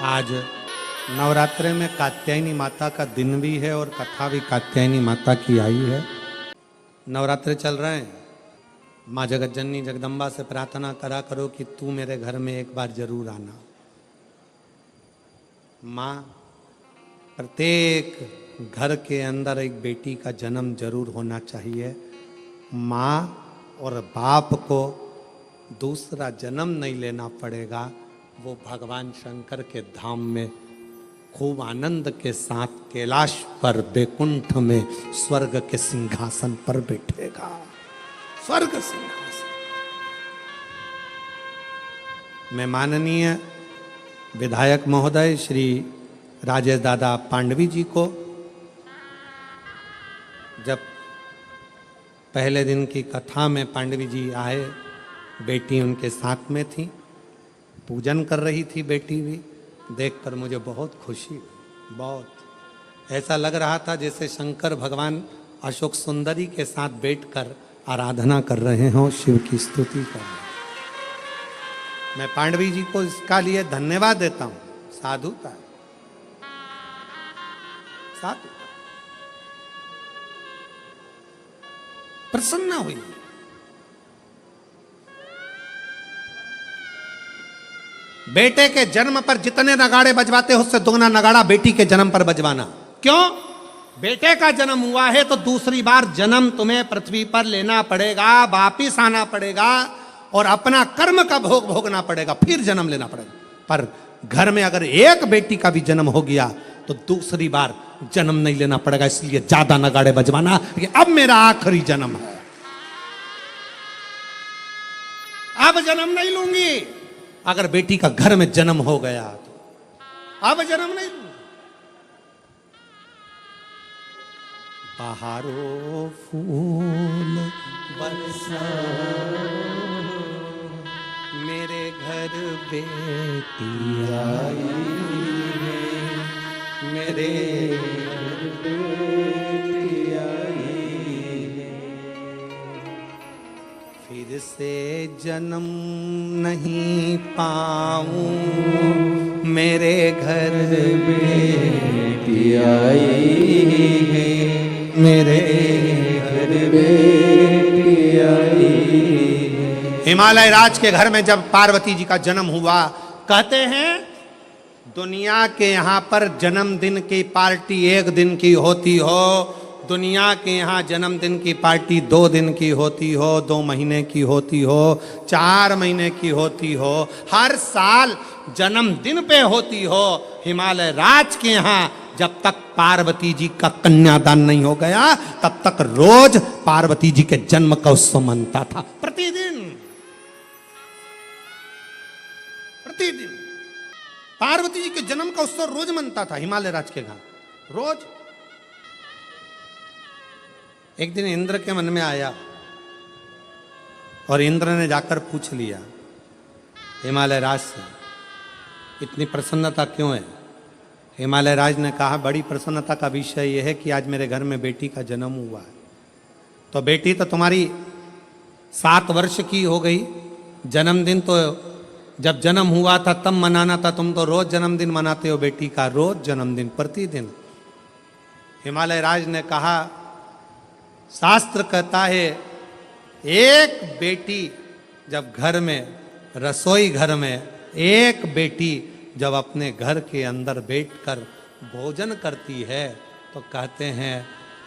आज नवरात्रे में कात्यायनी माता का दिन भी है और कथा भी कात्यायनी माता की आई है। नवरात्रे चल रहे हैं। माँ जगत जननी जगदम्बा से प्रार्थना करा करो कि तू मेरे घर में एक बार जरूर आना। माँ, प्रत्येक घर के अंदर एक बेटी का जन्म जरूर होना चाहिए। माँ और बाप को दूसरा जन्म नहीं लेना पड़ेगा। वो भगवान शंकर के धाम में खूब आनंद के साथ कैलाश पर बैकुंठ में स्वर्ग के सिंहासन पर बैठेगा। स्वर्ग सिंहासन में माननीय विधायक महोदय श्री राजेश दादा पांडवी जी को जब पहले दिन की कथा में पांडवी जी आए, बेटी उनके साथ में थी, पूजन कर रही थी बेटी भी, देखकर मुझे बहुत खुशी हुई। बहुत ऐसा लग रहा था जैसे शंकर भगवान अशोक सुंदरी के साथ बैठकर आराधना कर रहे हों, शिव की स्तुति कर रहे हैं। मैं पांडवी जी को इसका लिए धन्यवाद देता हूं। साधुता साधु प्रसन्न हुई। बेटे के जन्म पर जितने नगाड़े बजवाते हो उससे दोगुना नगाड़ा बेटी के जन्म पर बजवाना। क्यों? बेटे का जन्म हुआ है तो दूसरी बार जन्म तुम्हें पृथ्वी पर लेना पड़ेगा, वापिस आना पड़ेगा और अपना कर्म का भोग भोगना पड़ेगा, फिर जन्म लेना पड़ेगा। पर घर में अगर एक बेटी का भी जन्म हो गया तो दूसरी बार जन्म नहीं लेना पड़ेगा। इसलिए ज्यादा नगाड़े बजवाना कि अब मेरा आखिरी जन्म है, अब जन्म नहीं लूंगी। अगर बेटी का घर में जन्म हो गया तो अब जन्म नहीं लूंगी। बहारो फूल बरसा मेरे घर बेटी आई है, मेरे घर बेटी आई है। फिर से जन्म नहीं पाऊं, मेरे घर बेटी आई है, मेरे घर बेटी आई है। हिमालय राज के घर में जब पार्वती जी का जन्म हुआ, कहते हैं दुनिया के यहाँ पर जन्मदिन की पार्टी एक दिन की होती हो, दुनिया के यहाँ जन्मदिन की पार्टी 2 दिन की होती हो, 2 महीने की होती हो, 4 महीने की होती हो, हर साल जन्मदिन पे होती हो। हिमालय राज के यहाँ जब तक पार्वती जी का कन्यादान नहीं हो गया तब तक रोज पार्वती जी के जन्म का उत्सव मनता था। प्रतिदिन प्रतिदिन पार्वती जी के जन्म का उत्सव रोज मनता था हिमालय राज के घर रोज। एक दिन इंद्र के मन में आया और इंद्र ने जाकर पूछ लिया हिमालय राज से, इतनी प्रसन्नता क्यों है? हिमालय राज ने कहा, बड़ी प्रसन्नता का विषय यह है कि आज मेरे घर में बेटी का जन्म हुआ है। तो बेटी तो तुम्हारी 7 वर्ष की हो गई, जन्मदिन तो जब जन्म हुआ था तब मनाना था, तुम तो रोज जन्मदिन मनाते हो बेटी का, रोज जन्मदिन प्रतिदिन। हिमालय राज ने कहा, शास्त्र कहता है एक बेटी जब घर में, रसोई घर में एक बेटी जब अपने घर के अंदर बैठकर भोजन करती है तो कहते हैं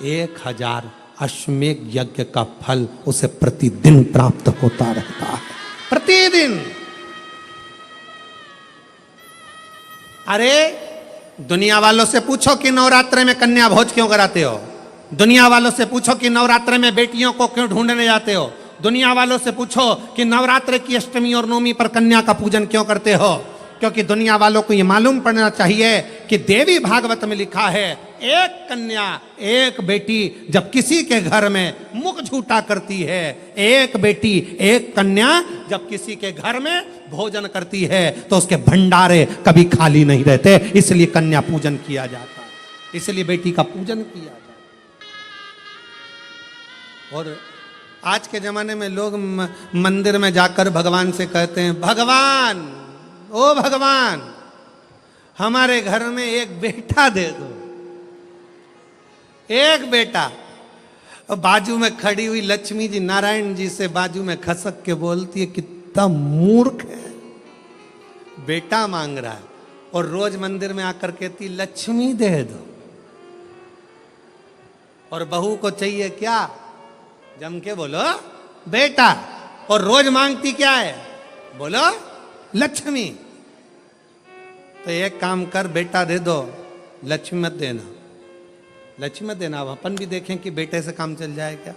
1000 अश्वमेध यज्ञ का फल उसे प्रतिदिन प्राप्त होता रहता है, प्रतिदिन। अरे दुनिया वालों से पूछो कि नवरात्रे में कन्या भोज क्यों कराते हो? दुनिया वालों से पूछो कि नवरात्रे में बेटियों को क्यों ढूंढने जाते हो? दुनिया वालों से पूछो कि नवरात्रे की अष्टमी और नवमी पर कन्या का पूजन क्यों करते हो? क्योंकि दुनिया वालों को यह मालूम पड़ना चाहिए कि देवी भागवत में लिखा है, एक कन्या एक बेटी जब किसी के घर में मुख झूठा करती है, एक बेटी एक कन्या जब किसी के घर में भोजन करती है तो उसके भंडारे कभी खाली नहीं रहते। इसलिए कन्या पूजन किया जाता है, इसलिए बेटी का पूजन किया जाता है। और आज के जमाने में लोग मंदिर में जाकर भगवान से कहते हैं, भगवान, ओ भगवान, हमारे घर में एक बेटा दे दो, एक बेटा। और बाजू में खड़ी हुई लक्ष्मी जी नारायण जी से बाजू में खसक के बोलती है, कितना मूर्ख है, बेटा मांग रहा है और रोज मंदिर में आकर कहती लक्ष्मी दे दो। और बहू को चाहिए क्या? जम के बोलो बेटा। और रोज मांगती क्या है? बोलो लक्ष्मी। तो एक काम कर, बेटा दे दो, लक्ष्मी मत देना, लक्ष्मी मत देना। अब अपन भी देखें कि बेटे से काम चल जाए क्या।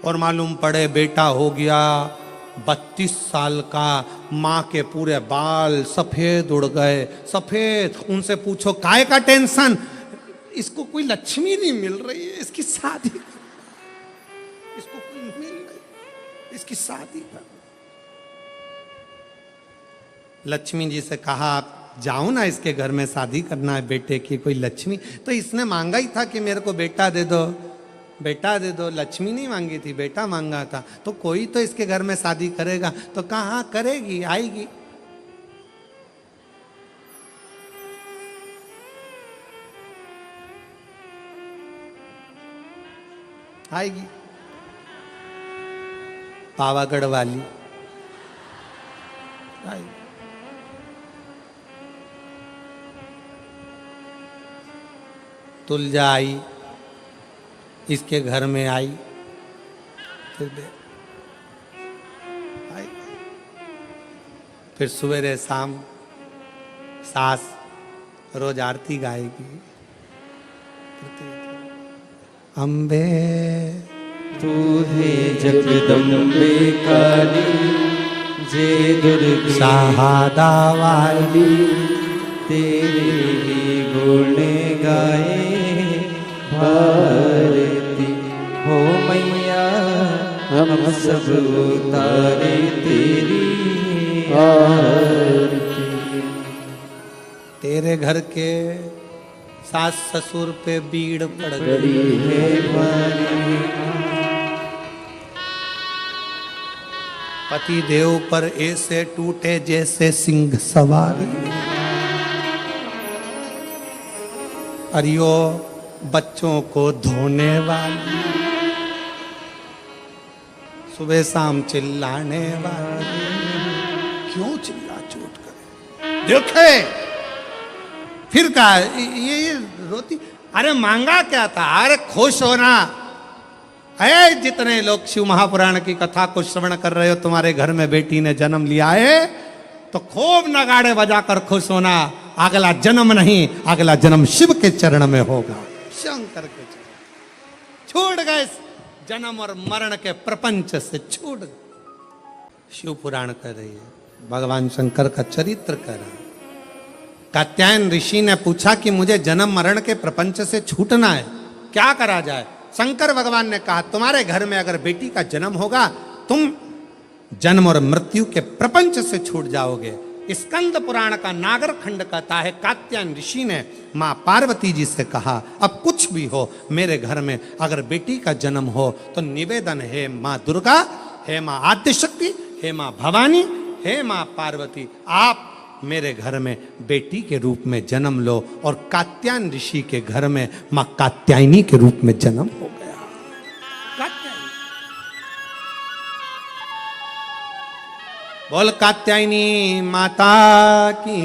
और मालूम पड़े बेटा हो गया 32 साल का, माँ के पूरे बाल सफेद उड़ गए, सफेद। उनसे पूछो काय का टेंशन? इसको कोई लक्ष्मी नहीं मिल रही है, इसकी शादी कर, इसको कोई मिल रही, इसकी शादी कर। लक्ष्मी जी से कहा आप जाओ ना, इसके घर में शादी करना है बेटे की, कोई लक्ष्मी। तो इसने मांगा ही था कि मेरे को बेटा दे दो, बेटा दे दो। लक्ष्मी नहीं मांगी थी, बेटा मांगा था। तो कोई तो इसके घर में शादी करेगा। तो कहाँ करेगी? आएगी। आएगी पावागढ़ वाली आएगी। तुलजा आई, इसके घर में आई, फिर सवेरे शाम सास रोज आरती गाएगी। अम्बे तू है जगदम्बे काली, जे दुर्गे सहादा वाली, तेरे ही गुण गाए भारती। हो मैया हम सब उतारे तेरी आरती। तेरे घर के सास ससुर पे बीड़ पड़ गई गड़ी है मारी, पति देव पर ऐसे टूटे जैसे सिंह सवारी। अरियो बच्चों को धोने वाली, सुबह शाम चिल्लाने वाली। क्यों चिल्ला चोट करे? देखे फिर कहा ये रोती। अरे मांगा क्या था? अरे खुश होना है। जितने लोग शिव महापुराण की कथा को श्रवण कर रहे हो, तुम्हारे घर में बेटी ने जन्म लिया है, तो खूब नगाड़े बजाकर खुश होना। अगला जन्म नहीं, अगला जन्म शिव के चरण में होगा, शंकर के चरण। छूट गए जन्म और मरण के प्रपंच से, छूट गए। शिव पुराण कर रही है, भगवान शंकर का चरित्र कर रहा है। कात्यायन ऋषि ने पूछा कि मुझे जन्म मरण के प्रपंच से छूटना है, क्या करा जाए? शंकर भगवान ने कहा तुम्हारे घर में अगर बेटी का जन्म होगा, तुम जन्म और मृत्यु के प्रपंच से छूट जाओगे। स्कंद पुराण का नागर खंड कहता है, कात्यायन ऋषि ने माँ पार्वती जी से कहा अब कुछ भी हो, मेरे घर में अगर बेटी का जन्म हो तो निवेदन है माँ दुर्गा, हे माँ आद्यशक्ति, हे माँ भवानी, हे माँ पार्वती, आप मेरे घर में बेटी के रूप में जन्म लो। और कात्यायन ऋषि के घर में माँ कात्यायनी के रूप में जन्म हो गया। कात्यायनी, बोल कात्यायनी माता की।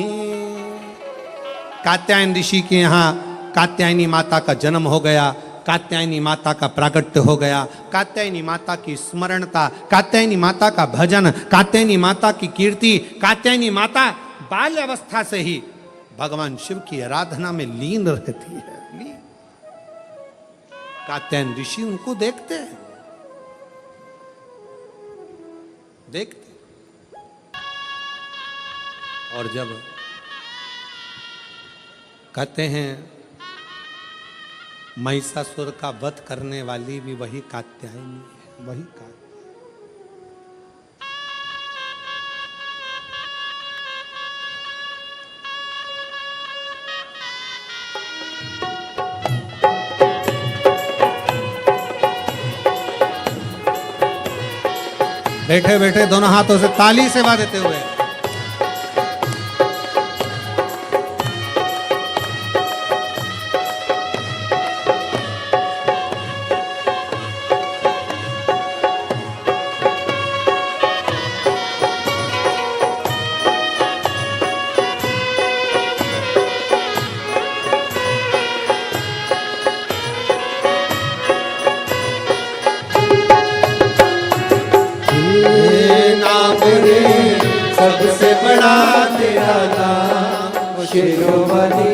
कात्यायन ऋषि के यहाँ कात्यायनी माता का जन्म हो गया, कात्यायनी माता का प्रागट्य हो गया, कात्यायनी माता की स्मरणता, कात्यायनी माता का भजन, कात्यायनी माता की कीर्ति। कात्यायनी माता बाल्य अवस्था से ही भगवान शिव की आराधना में लीन रहती है। कात्यायन ऋषि उनको देखते हैं, देखते। और जब कहते हैं महिषासुर का वध करने वाली भी वही कात्यायनी है, वही कात्यायनी। बैठे बैठे दोनों हाथों से ताली सेवा देते हुए सबसे बड़ा तेरा नाम। शेरों वाली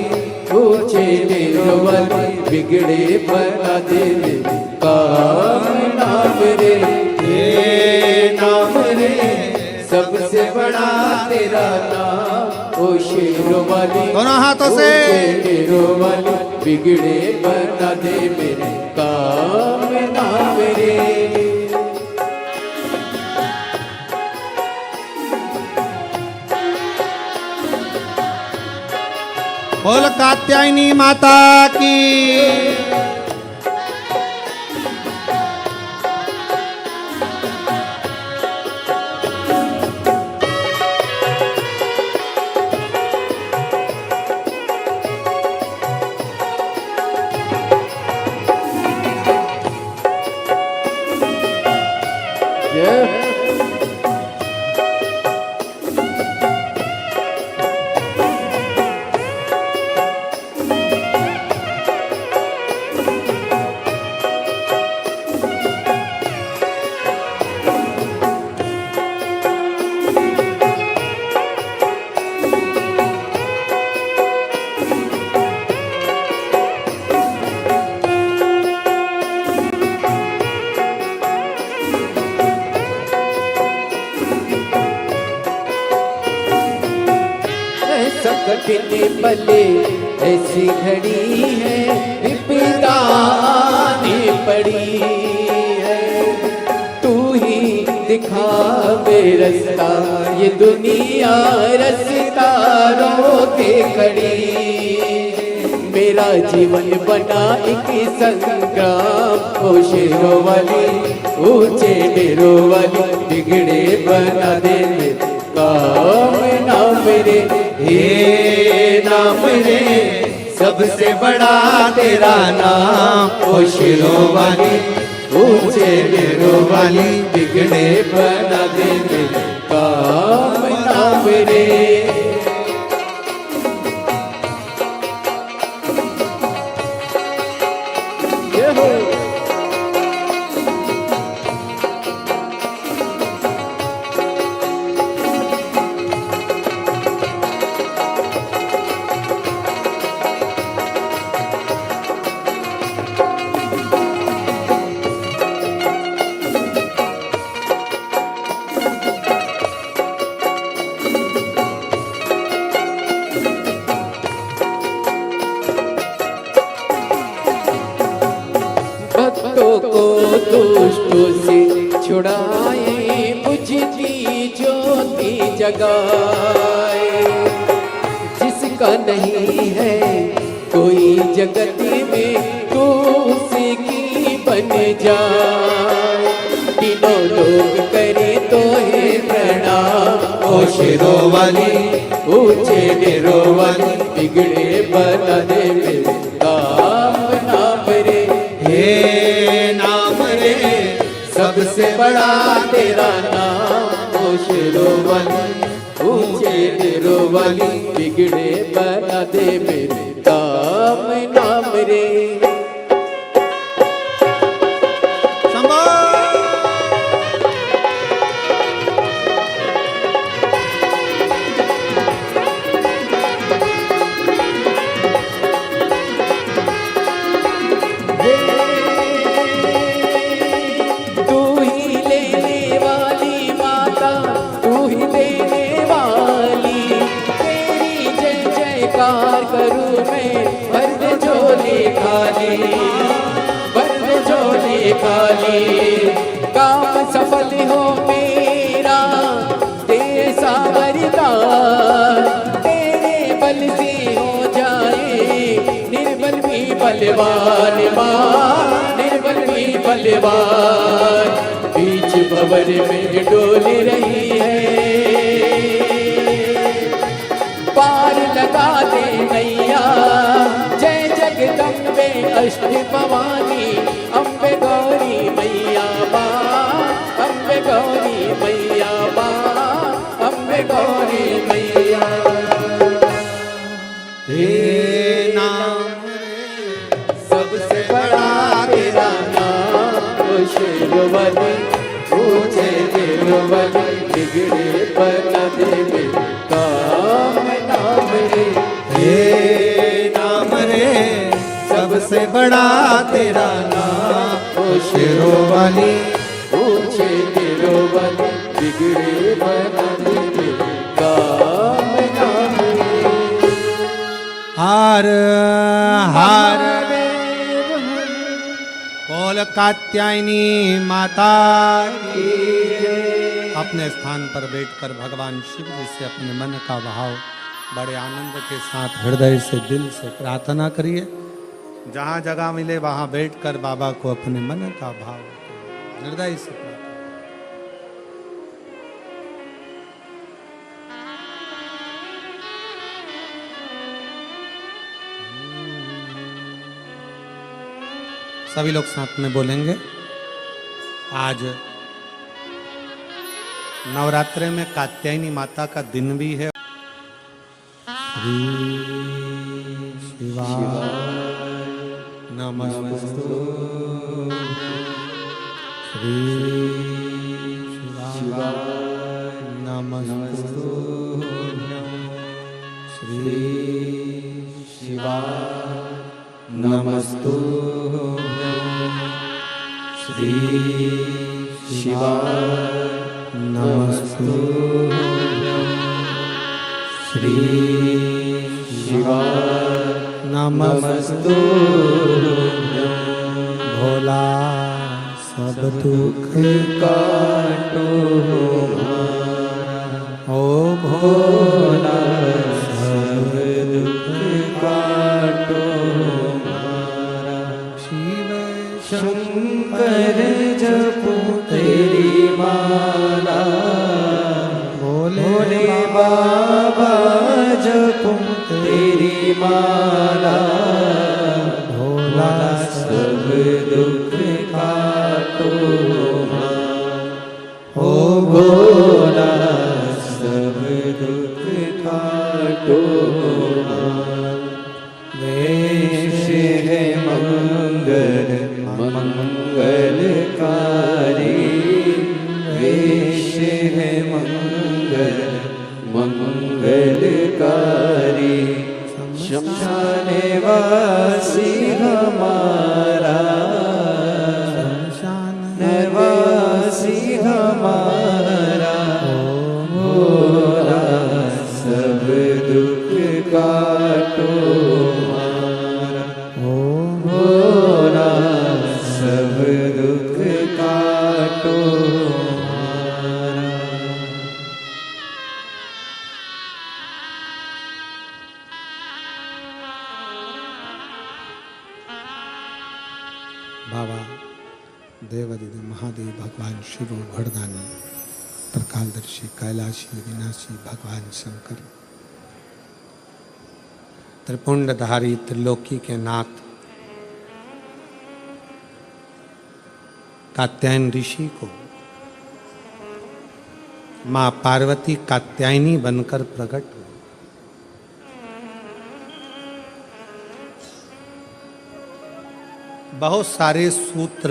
ऊंचे डेरों वाली बिगड़े बना दे काम नाम रे, ये नाम रे सबसे बड़ा तेरा नाम। ओ शेरों वाली दोनों हाथों से डेरों वाली बिगड़े बना दे मेरे काम नाम रे। बोल कात्यायनी माता की। कठिन पले ऐसी घड़ी है विपदा आने पड़ी है, तू ही दिखा बे रास्ता ये दुनिया रास्ता रोके खड़ी। मेरा जीवन बना एक संग्राम। ओ शेरों वाली ऊंचे डेरों वाली बिगड़े बना दे काम नाम रे, हे नाम रे सबसे बड़ा तेरा नाम। ओ शेरों वाली ऊंचे डेरों वाली बिगड़े बना दे काम नाम रे। भक्तों को दुष्टों से छुड़ाए, बुझती ज्योति जगाए। जिसका नहीं है कोई जगत में तो उसकी बन जाए। तीनों लोग करे तो है प्रणाम। ओ शेरों वाली ऊंचे डेरों वाली बिगड़े बना दे मेरे काम नाम रे, हे नाम रे सबसे बड़ा तेरा नाम। ओ शेरों वाली ऊंचे डेरों वाली बिगड़े बना दे मेरे काम नाम रे। करूं मैं बंद झोली खाली, बंद झोली खाली। काम सफल हो मेरा तेरे सावरदा, तेरे बल से हो जाए निर्बल भी बलवान मां, निर्बल भी बलवान। बीच भंवर में डोल रही है, पार लगा दे नैया। जय जगदम्बे अष्ट भवानी, अम्बे गौरी मैया माँ, अम्बे गौरी मैया माँ, अम्बे गौरी मैया। हे नाम सबसे बड़ा तेरा नाम। शेरों वाली ऊंचे डेरों वाली बिगड़े बना दे मेरे काम ना मेरे। हे नाम रे सबसे बड़ा तेरा नाम, ओ शेरों वाली ऊंचे तेरो वाली बिगड़े बना दे मेरे काम ना मेरे। हार हार बोल कात्यायनी माता की। अपने स्थान पर बैठकर भगवान शिव जी से अपने मन का भाव बड़े आनंद के साथ हृदय से दिल से प्रार्थना करिए। जहाँ जगह मिले वहाँ बैठकर बाबा को अपने मन का भाव हृदय से प्रार्थना। सभी लोग साथ में बोलेंगे। आज नवरात्रि में कात्यायनी माता का दिन भी है। श्री शिवाय नमस्तु, श्री शिवाय नमस्तु, श्री शिवाय नमस्तु, श्री शिवाय नमस्तु, श्री शिवाय नमस्तु। भोला सब दुख काटो ओ भोला सब दुख काटो। शिव शंकर जपो तेरी माला, भोले बाबा जपो तेरी माला। भोला सब दुख काटो ओ भोला सब दुख काटो। वेश है मंगल मंगलकारी, वेश है मंगल मंगलकारी। शमशान वासी हमारा, शमशान वासी हमारा। भोला सब दुख काटो हमारा, भोला सब दुख काटो हमारा। बाबा देवादिदेव महादेव भगवान शिव भरदानी त्रिकालदर्शी कैलाशी विनाशी भगवान शंकर त्रिपुंडधारी त्रिलोकी के नाथ कात्यायन ऋषि को मां पार्वती कात्यायनी बनकर प्रकट हुई। बहुत सारे सूत्र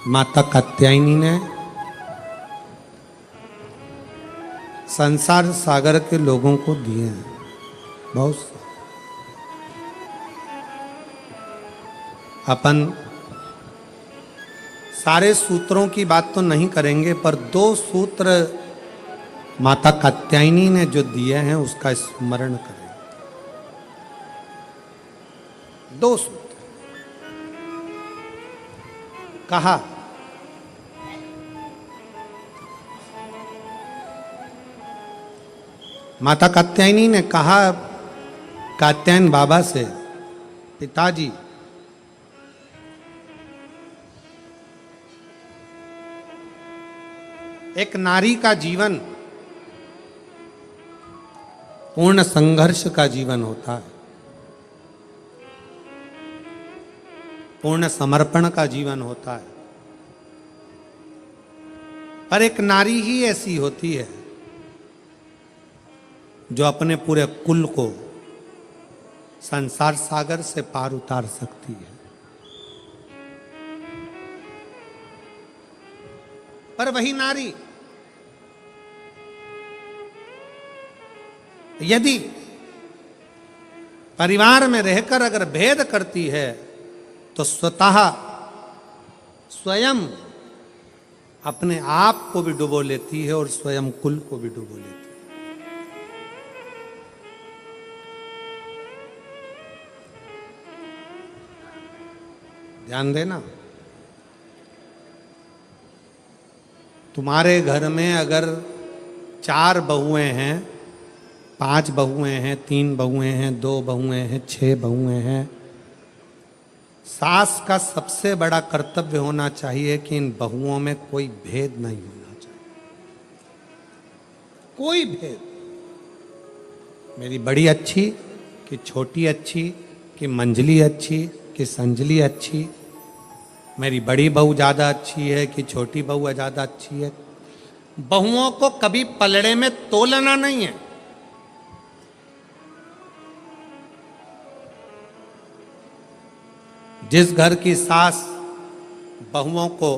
माता कात्यायनी ने संसार सागर के लोगों को दिए हैं। बहुत से अपन सारे सूत्रों की बात तो नहीं करेंगे, पर दो सूत्र माता कात्यायनी ने जो दिए हैं उसका स्मरण करें। दो सूत्र कहा, माता कात्यायनी ने कहा कात्यायन बाबा से, पिताजी एक नारी का जीवन पूर्ण संघर्ष का जीवन होता है, पूर्ण समर्पण का जीवन होता है। पर एक नारी ही ऐसी होती है जो अपने पूरे कुल को संसार सागर से पार उतार सकती है। पर वही नारी यदि परिवार में रहकर अगर भेद करती है तो स्वतः स्वयं अपने आप को भी डुबो लेती है और स्वयं कुल को भी डुबो लेती है। ध्यान देना, तुम्हारे घर में अगर 4 बहुएं हैं, 5 बहुएं हैं, 3 बहुएं हैं, 2 बहुएं हैं, 6 बहुएं हैं, सास का सबसे बड़ा कर्तव्य होना चाहिए कि इन बहुओं में कोई भेद नहीं होना चाहिए। कोई भेद, मेरी बड़ी अच्छी कि छोटी अच्छी कि मंजली अच्छी कि संजली अच्छी, मेरी बड़ी बहू ज्यादा अच्छी है कि छोटी बहू ज्यादा अच्छी है। बहुओं को कभी पलड़े में तोलना नहीं है। जिस घर की सास बहुओं को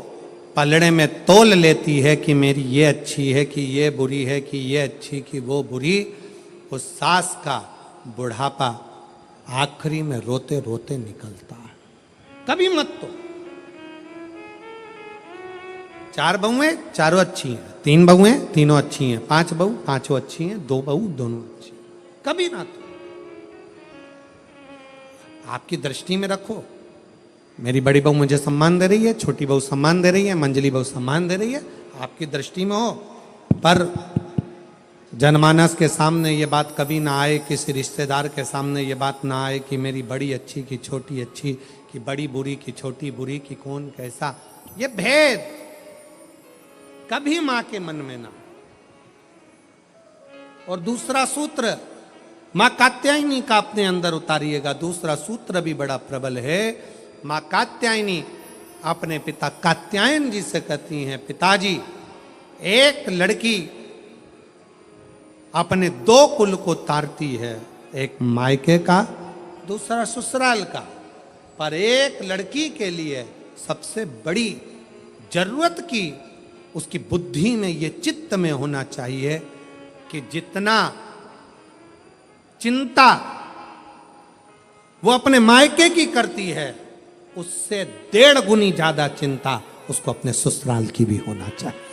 पलड़े में तोल लेती है कि मेरी ये अच्छी है कि ये बुरी है कि ये अच्छी कि वो बुरी, उस सास का बुढ़ापा आखिरी में रोते रोते निकलता है। कभी मत तो 4 बहुएं चारों अच्छी हैं, 3 बहुएं तीनों अच्छी हैं, 5 बहू पांचों अच्छी हैं, 2 बहू दोनों अच्छी हैं, कभी ना तो। आपकी दृष्टि में रखो, मेरी बड़ी बहू मुझे सम्मान दे रही है, छोटी बहू सम्मान दे रही है, मंजली बहू सम्मान दे रही है, आपकी दृष्टि में हो। पर जनमानस के सामने ये बात कभी ना आए, किसी रिश्तेदार के सामने ये बात ना आए कि मेरी बड़ी अच्छी कि छोटी अच्छी, कि बड़ी बुरी कि छोटी बुरी, कि कौन कैसा, ये भेद कभी मां के मन में ना। और दूसरा सूत्र मां कात्यायनी का अपने अंदर उतारिएगा। दूसरा सूत्र भी बड़ा प्रबल है। मां कात्यायनी अपने पिता कात्यायन जी से कहती हैं, पिताजी, एक लड़की अपने 2 कुल को तारती है, एक मायके का दूसरा ससुराल का, पर एक लड़की के लिए सबसे बड़ी जरूरत की उसकी बुद्धि में ये चित्त में होना चाहिए कि जितना चिंता वो अपने मायके की करती है उससे 1.5 गुनी ज्यादा चिंता उसको अपने ससुराल की भी होना चाहिए।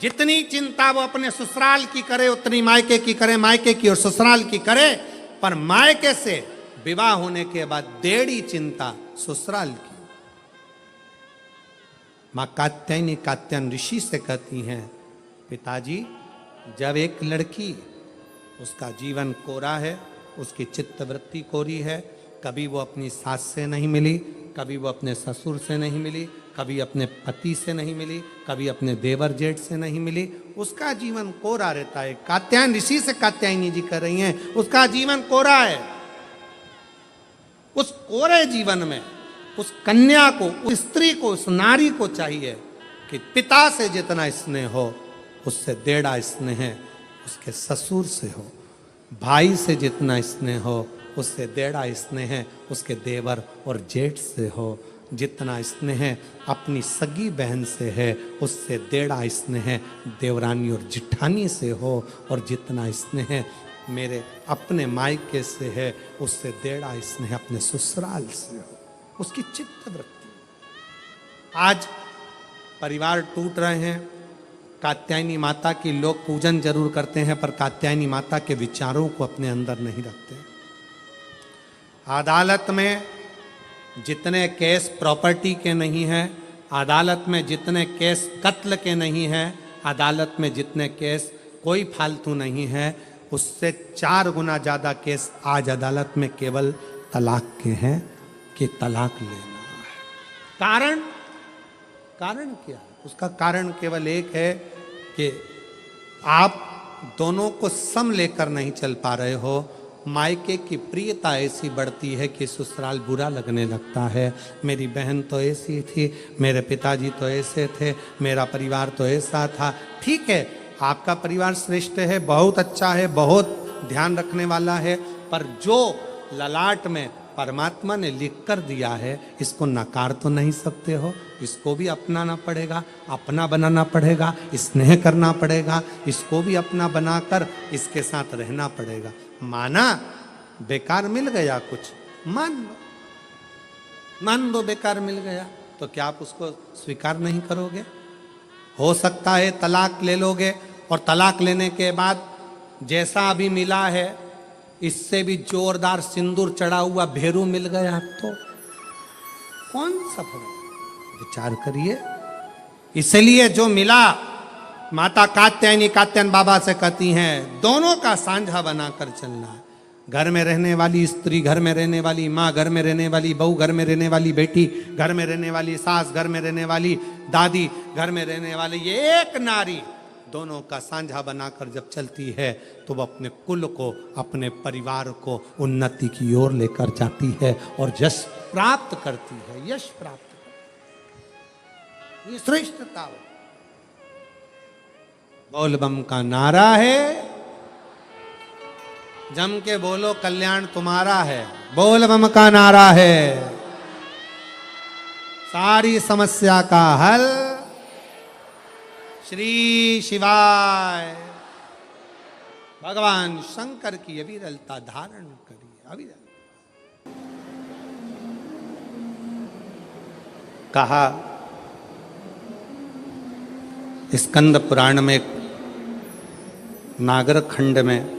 जितनी चिंता वो अपने ससुराल की करे उतनी मायके की करे, मायके की और ससुराल की करे, पर मायके से विवाह होने के बाद 1.5 चिंता ससुराल की। मां कात्यायनी कात्यायन ऋषि से कहती हैं, पिताजी, जब एक लड़की, उसका जीवन कोरा है, उसकी चित्त वृत्ति कोरी है, कभी वो अपनी सास से नहीं मिली, कभी वो अपने ससुर से नहीं मिली, कभी अपने पति से नहीं मिली, कभी अपने देवर जेठ से नहीं मिली, उसका जीवन कोरा रहता है। कात्यायन ऋषि से कात्यायनी जी कर रही हैं, उसका जीवन कोरा है। उस कोरे जीवन में उस कन्या को, उस स्त्री को, उस नारी को चाहिए कि पिता से जितना स्नेह हो उससे 1.5 स्नेह उसके ससुर से हो, भाई से जितना स्नेह हो उससे 1.5 स्नेह उसके देवर और जेठ से हो, जितना स्नेह अपनी सगी बहन से है उससे 1.5 स्नेह देवरानी और जिठानी से हो, और जितना स्नेह मेरे अपने मायके से है उससे 1.5 स्नेह अपने ससुराल से हो। उसकी चित्त वृत्ति। आज परिवार टूट रहे हैं। कात्यायनी माता की लोग पूजन जरूर करते हैं पर कात्यायनी माता के विचारों को अपने अंदर नहीं रखते। अदालत में जितने केस प्रॉपर्टी के नहीं हैं, अदालत में जितने केस कत्ल के नहीं हैं, अदालत में जितने केस कोई फालतू नहीं है, उससे 4 गुना ज़्यादा केस आज अदालत में केवल तलाक के हैं कि तलाक लेना है। कारण क्या है? उसका कारण केवल एक है कि आप दोनों को सम लेकर नहीं चल पा रहे हो। मायके की प्रियता ऐसी बढ़ती है कि ससुराल बुरा लगने लगता है। मेरी बहन तो ऐसी थी, मेरे पिताजी तो ऐसे थे, मेरा परिवार तो ऐसा था। ठीक है, आपका परिवार श्रेष्ठ है, बहुत अच्छा है, बहुत ध्यान रखने वाला है, पर जो ललाट में परमात्मा ने लिख कर दिया है, इसको नकार तो नहीं सकते हो। इसको भी अपनाना पड़ेगा, अपना बनाना पड़ेगा, स्नेह करना पड़ेगा, इसको भी अपना बनाकर इसके साथ रहना पड़ेगा। माना बेकार मिल गया कुछ, मान लो बेकार मिल गया, तो क्या आप उसको स्वीकार नहीं करोगे? हो सकता है तलाक ले लोगे और तलाक लेने के बाद जैसा अभी मिला है इससे भी जोरदार सिंदूर चढ़ा हुआ भेरू मिल गया तो कौन सा फर्क? विचार करिए। इसलिए जो मिला, माता कात्यायन बाबा से कहती हैं दोनों का साझा बनाकर चलना है। घर में रहने वाली स्त्री, घर में रहने वाली माँ, घर में रहने वाली बहू, घर में रहने वाली बेटी, घर में रहने वाली सास, घर में रहने वाली दादी, घर में रहने वाली ये एक नारी, दोनों का साझा बनाकर जब चलती है तो वह अपने कुल को, अपने परिवार को उन्नति की ओर लेकर जाती है और यश प्राप्त करती है, यश प्राप्त करती है। ये श्रेष्ठता हो। बोल बम का नारा है, जम के बोलो कल्याण तुम्हारा है। बोल बम का नारा है, सारी समस्या का हल श्री शिवाय। भगवान शंकर की अविरलता धारण करिए। अविरल कहा स्कंद पुराण में, नागर खंड में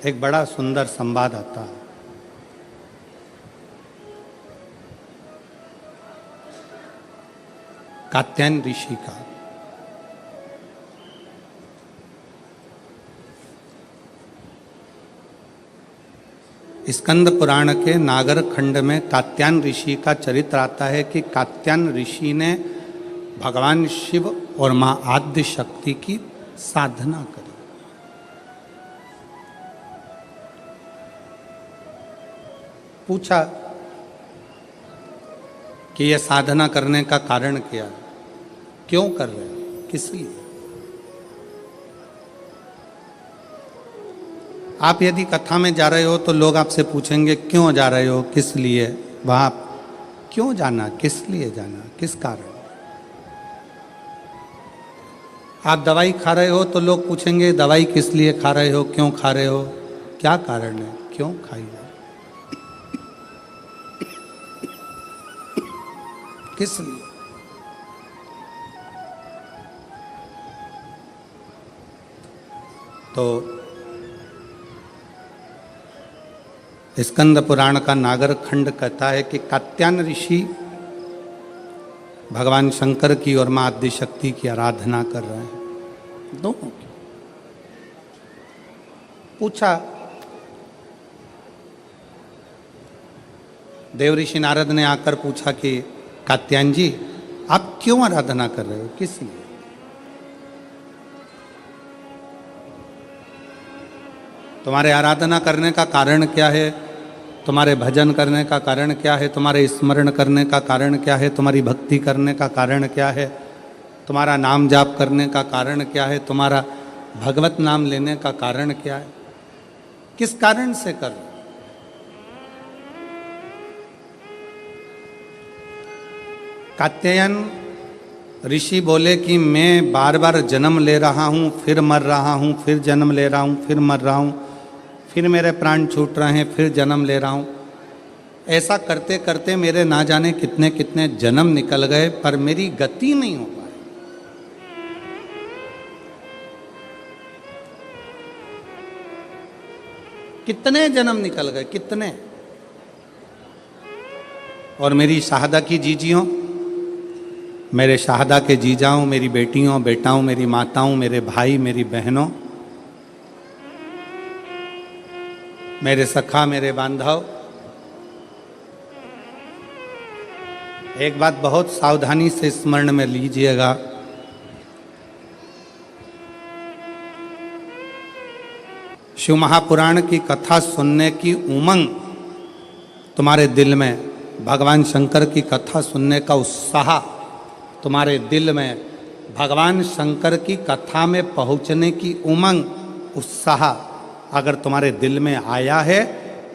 एक बड़ा सुंदर संवाद आता है। कात्यायन ऋषि का। स्कंद पुराण के नागर खंड में कात्यायन ऋषि का चरित्र आता है कि कात्यायन ऋषि ने भगवान शिव और मां आद्य शक्ति की साधना करी। पूछा कि यह साधना करने का कारण क्या है, क्यों कर रहे हो, किस लिए? आप यदि कथा में जा रहे हो तो लोग आपसे पूछेंगे क्यों जा रहे हो, किस लिए, वहां क्यों जाना, किस लिए जाना, किस कारण? आप दवाई खा रहे हो तो लोग पूछेंगे दवाई किस लिए खा रहे हो, क्यों खा रहे हो, क्या कारण है, क्यों खाई है, किस लिए? तो स्कंद पुराण का नागर खंड कहता है कि कात्यायन ऋषि भगवान शंकर की और मां आद्य शक्ति की आराधना कर रहे हैं, दोनों की। पूछा, देव ऋषि नारद ने आकर पूछा कि कात्यायन जी आप क्यों आराधना कर रहे हो, किस लिए? तुम्हारे आराधना करने का कारण क्या है, तुम्हारे भजन करने का कारण क्या है, तुम्हारे स्मरण करने का कारण क्या है, तुम्हारी भक्ति करने का कारण क्या है, तुम्हारा नाम जाप करने का कारण क्या है, तुम्हारा भगवत नाम लेने का कारण क्या है, किस कारण से कर? कात्यायन ऋषि बोले कि मैं बार बार जन्म ले रहा हूँ, फिर मर रहा हूँ, फिर जन्म ले रहा हूँ, फिर मर रहा हूँ, फिर मेरे प्राण छूट रहे हैं, फिर जन्म ले रहा हूँ। ऐसा करते करते मेरे ना जाने कितने कितने जन्म निकल गए, पर मेरी गति नहीं हो पाई। कितने जन्म निकल गए, कितने। और मेरी शाहदा की जीजियों, मेरे शाहदा के जीजाओं, मेरी बेटियों बेटाओं, मेरी माताओं, मेरे भाई, मेरी बहनों, मेरे सखा, मेरे बांधव, एक बात बहुत सावधानी से स्मरण में लीजिएगा। शिव महापुराण की कथा सुनने की उमंग तुम्हारे दिल में, भगवान शंकर की कथा सुनने का उत्साह तुम्हारे दिल में, भगवान शंकर की कथा में पहुंचने की उमंग, उत्साह अगर तुम्हारे दिल में आया है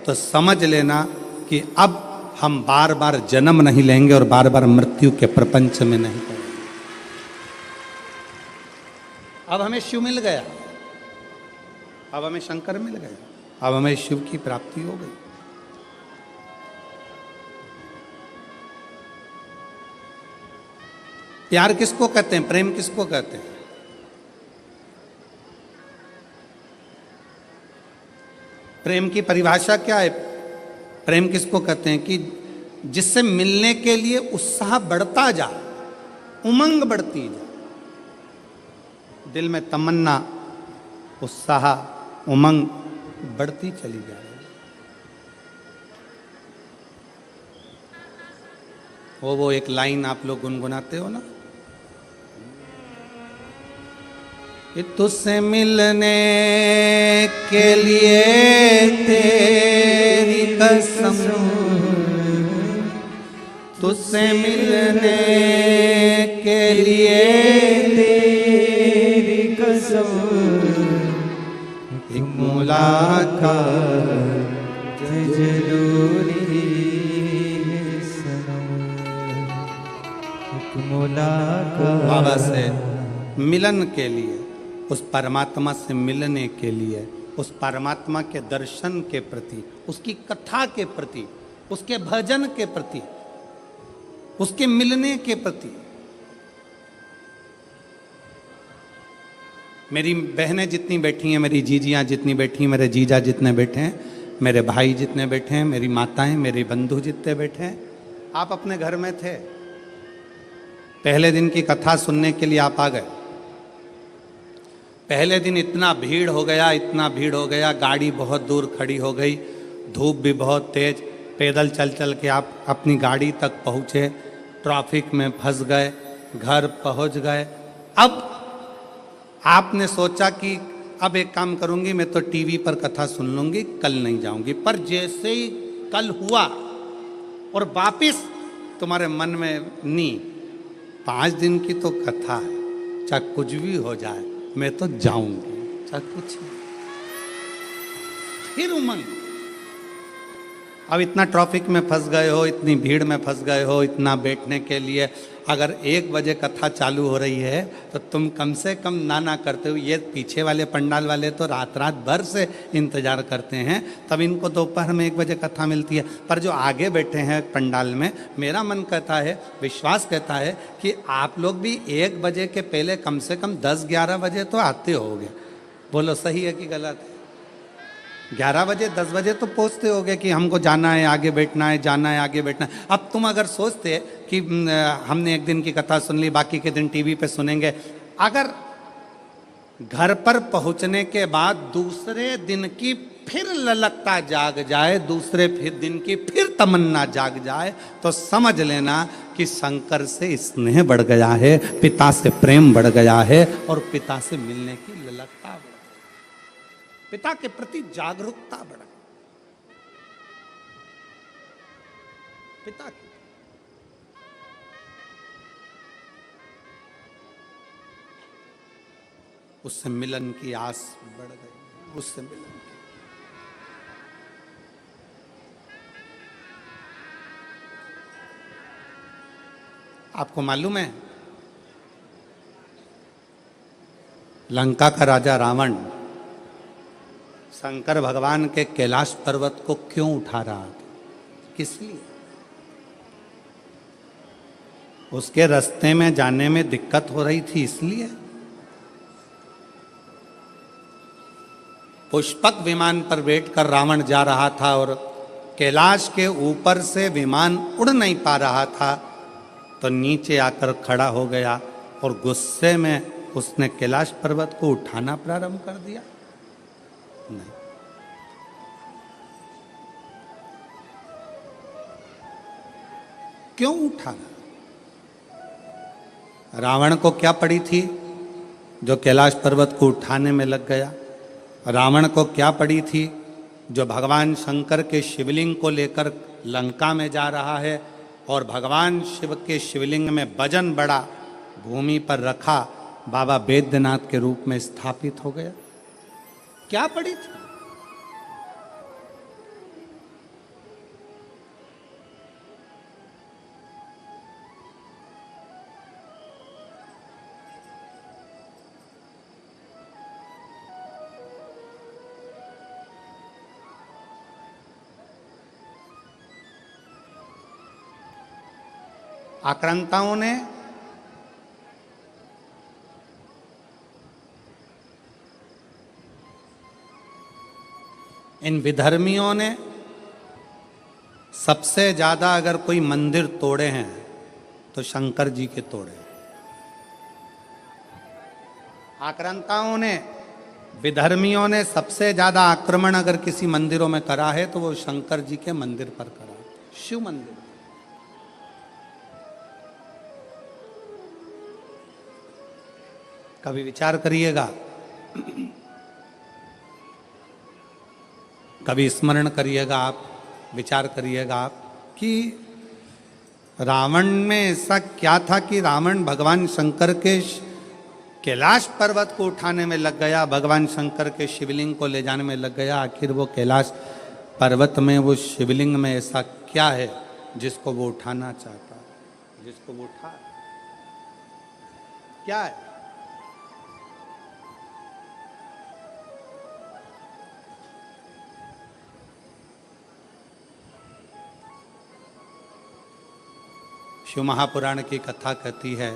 तो समझ लेना कि अब हम बार बार जन्म नहीं लेंगे और बार बार मृत्यु के प्रपंच में नहीं पड़ेंगे। अब हमें शिव मिल गया, अब हमें शंकर मिल गया, अब हमें शिव की प्राप्ति हो गई। प्यार किसको कहते हैं, प्रेम किसको कहते हैं? प्रेम की परिभाषा क्या है? प्रेम किसको कहते हैं कि जिससे मिलने के लिए उत्साह बढ़ता जा, उमंग बढ़ती जा, दिल में तमन्ना, उत्साह, उमंग बढ़ती चली जा रही है। वो एक लाइन आप लोग गुनगुनाते हो ना, कि तुझसे मिलने के लिए तेरी कसम, तुझसे मिलने के लिए तेरी कसम, एक मुलाकात जरूरी है सनम, एक मुलाकात बाबा से मिलन के लिए, उस परमात्मा से मिलने के लिए, उस परमात्मा के दर्शन के प्रति, उसकी कथा के प्रति, उसके भजन के प्रति, उसके मिलने के प्रति। मेरी बहनें जितनी बैठी हैं, मेरी जीजियाँ जितनी बैठी हैं, मेरे जीजा जितने बैठे हैं, मेरे भाई जितने बैठे हैं, मेरी माताएं, मेरे बंधु जितने बैठे हैं, आप अपने घर में थे, पहले दिन की कथा सुनने के लिए आप आ गए। पहले दिन इतना भीड़ हो गया, इतना भीड़ हो गया, गाड़ी बहुत दूर खड़ी हो गई, धूप भी बहुत तेज, पैदल चल चल के आप अपनी गाड़ी तक पहुँचे, ट्रैफिक में फंस गए, घर पहुँच गए। अब आपने सोचा कि अब एक काम करूँगी, मैं तो टीवी पर कथा सुन लूँगी, कल नहीं जाऊँगी। पर जैसे ही कल हुआ और वापिस तुम्हारे मन में नी, 5 दिन की तो कथा है, चाहे कुछ भी हो जाए मैं तो जाऊंगी, चाहे कुछ नहीं। फिर उमंग। अब इतना ट्रैफिक में फंस गए हो, इतनी भीड़ में फंस गए हो, इतना बैठने के लिए अगर 1 बजे कथा चालू हो रही है तो तुम कम से कम ना करते हो। ये पीछे वाले पंडाल वाले तो रात भर से इंतजार करते हैं, तब इनको दोपहर में 1 बजे कथा मिलती है। पर जो आगे बैठे हैं पंडाल में, मेरा मन कहता है, विश्वास कहता है कि आप लोग भी 1 बजे के पहले कम से कम 10-11 बजे तो आते होगे। बोलो सही है कि गलत है? 11 बजे 10 बजे तो पहुँचते होगे कि हमको जाना है, आगे बैठना है, जाना है, आगे बैठना है। अब तुम अगर सोचते कि हमने 1 दिन की कथा सुन ली, बाकी के दिन टीवी पे सुनेंगे, अगर घर पर पहुंचने के बाद दूसरे दिन की फिर ललकता जाग जाए, दूसरे फिर दिन की फिर तमन्ना जाग जाए, तो समझ लेना कि शंकर से स्नेह बढ़ गया है, पिता से प्रेम बढ़ गया है और पिता से मिलने की ललकता बढ़ गई, पिता के प्रति जागरूकता बढ़ गई। पिता की उससे मिलन की आस बढ़ गई, उससे मिलन की। आपको मालूम है लंका का राजा रावण शंकर भगवान के कैलाश पर्वत को क्यों उठा रहा था? किस लिए? उसके रास्ते में जाने में दिक्कत हो रही थी, इसलिए। पुष्पक विमान पर बैठकर रावण जा रहा था और कैलाश के ऊपर से विमान उड़ नहीं पा रहा था, तो नीचे आकर खड़ा हो गया और गुस्से में उसने कैलाश पर्वत को उठाना प्रारंभ कर दिया। नहीं, क्यों उठाना? रावण को क्या पड़ी थी जो कैलाश पर्वत को उठाने में लग गया? रावण को क्या पड़ी थी जो भगवान शंकर के शिवलिंग को लेकर लंका में जा रहा है और भगवान शिव के शिवलिंग में वजन बड़ा भूमि पर रखा, बाबा बैद्यनाथ के रूप में स्थापित हो गया? क्या पड़ी थी? आक्रांताओं ने इन विधर्मियों ने सबसे ज्यादा अगर कोई मंदिर तोड़े हैं तो शंकर जी के तोड़े। आक्रांताओं ने, विधर्मियों ने सबसे ज्यादा आक्रमण अगर किसी मंदिरों में करा है तो वो शंकर जी के मंदिर पर करा, शिव मंदिर। कभी विचार करिएगा, कभी स्मरण करिएगा आप, विचार करिएगा आप कि रावण में ऐसा क्या था कि रावण भगवान शंकर के कैलाश पर्वत को उठाने में लग गया, भगवान शंकर के शिवलिंग को ले जाने में लग गया। आखिर वो कैलाश पर्वत में, वो शिवलिंग में ऐसा क्या है जिसको वो उठाना चाहता है, जिसको वो उठा, क्या है? शिव महापुराण की कथा कहती है,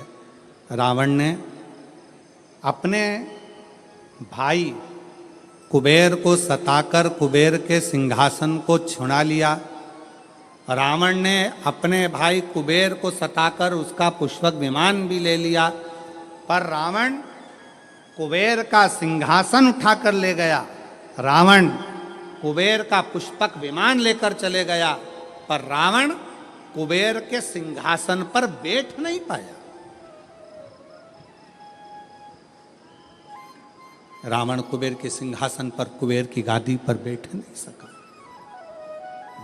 रावण ने अपने भाई कुबेर को सताकर कुबेर के सिंहासन को छुड़ा लिया। रावण ने अपने भाई कुबेर को सताकर उसका पुष्पक विमान भी ले लिया, पर रावण कुबेर का सिंहासन उठाकर ले गया। रावण कुबेर का पुष्पक विमान लेकर चले गया, पर रावण कुबेर के सिंहासन पर बैठ नहीं पाया। रावण कुबेर के सिंहासन पर, कुबेर की गादी पर बैठ नहीं सका,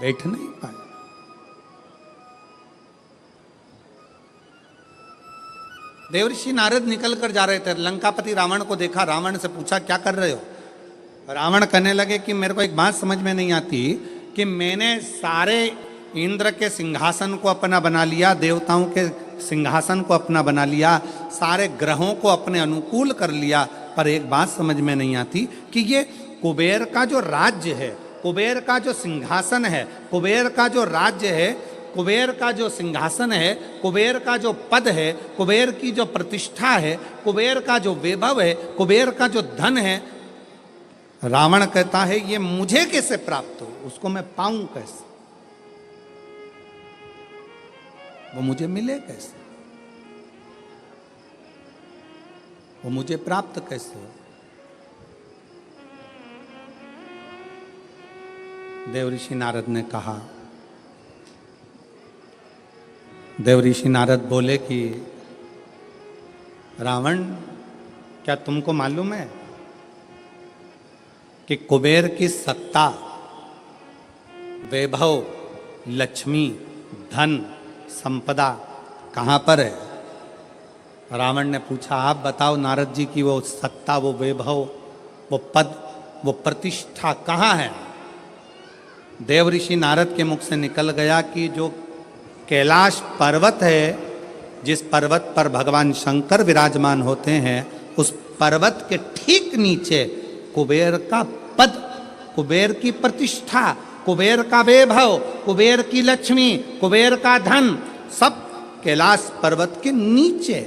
बैठ नहीं पाया। देवर्षि नारद निकल कर जा रहे थे, लंकापति रावण को देखा, रावण से पूछा क्या कर रहे हो? रावण कहने लगे कि मेरे को एक बात समझ में नहीं आती कि मैंने सारे इंद्र के सिंहासन को अपना बना लिया, देवताओं के सिंहासन को अपना बना लिया, सारे ग्रहों को अपने अनुकूल कर लिया, पर एक बात समझ में नहीं आती कि ये कुबेर का जो राज्य है, कुबेर का जो सिंहासन है, कुबेर का जो राज्य है, कुबेर का जो सिंहासन है, कुबेर का जो पद है, कुबेर की जो प्रतिष्ठा है, कुबेर का जो वैभव है, कुबेर का जो धन है, रावण कहता है ये मुझे कैसे प्राप्त हो, उसको मैं पाऊं कैसे, वो मुझे मिले कैसे, वो मुझे प्राप्त कैसे हो? देवऋषि नारद ने कहा, देवऋषि नारद बोले कि रावण, क्या तुमको मालूम है कि कुबेर की सत्ता, वैभव, लक्ष्मी, धन, संपदा कहाँ पर है? रावण ने पूछा, आप बताओ नारद जी की वो सत्ता, वो वैभव, वो पद, वो प्रतिष्ठा कहाँ है? देवऋषि नारद के मुख से निकल गया कि जो कैलाश पर्वत है, जिस पर्वत पर भगवान शंकर विराजमान होते हैं, उस पर्वत के ठीक नीचे कुबेर का पद, कुबेर की प्रतिष्ठा, कुबेर का वैभव, कुबेर की लक्ष्मी, कुबेर का धन, सब कैलाश पर्वत के नीचे।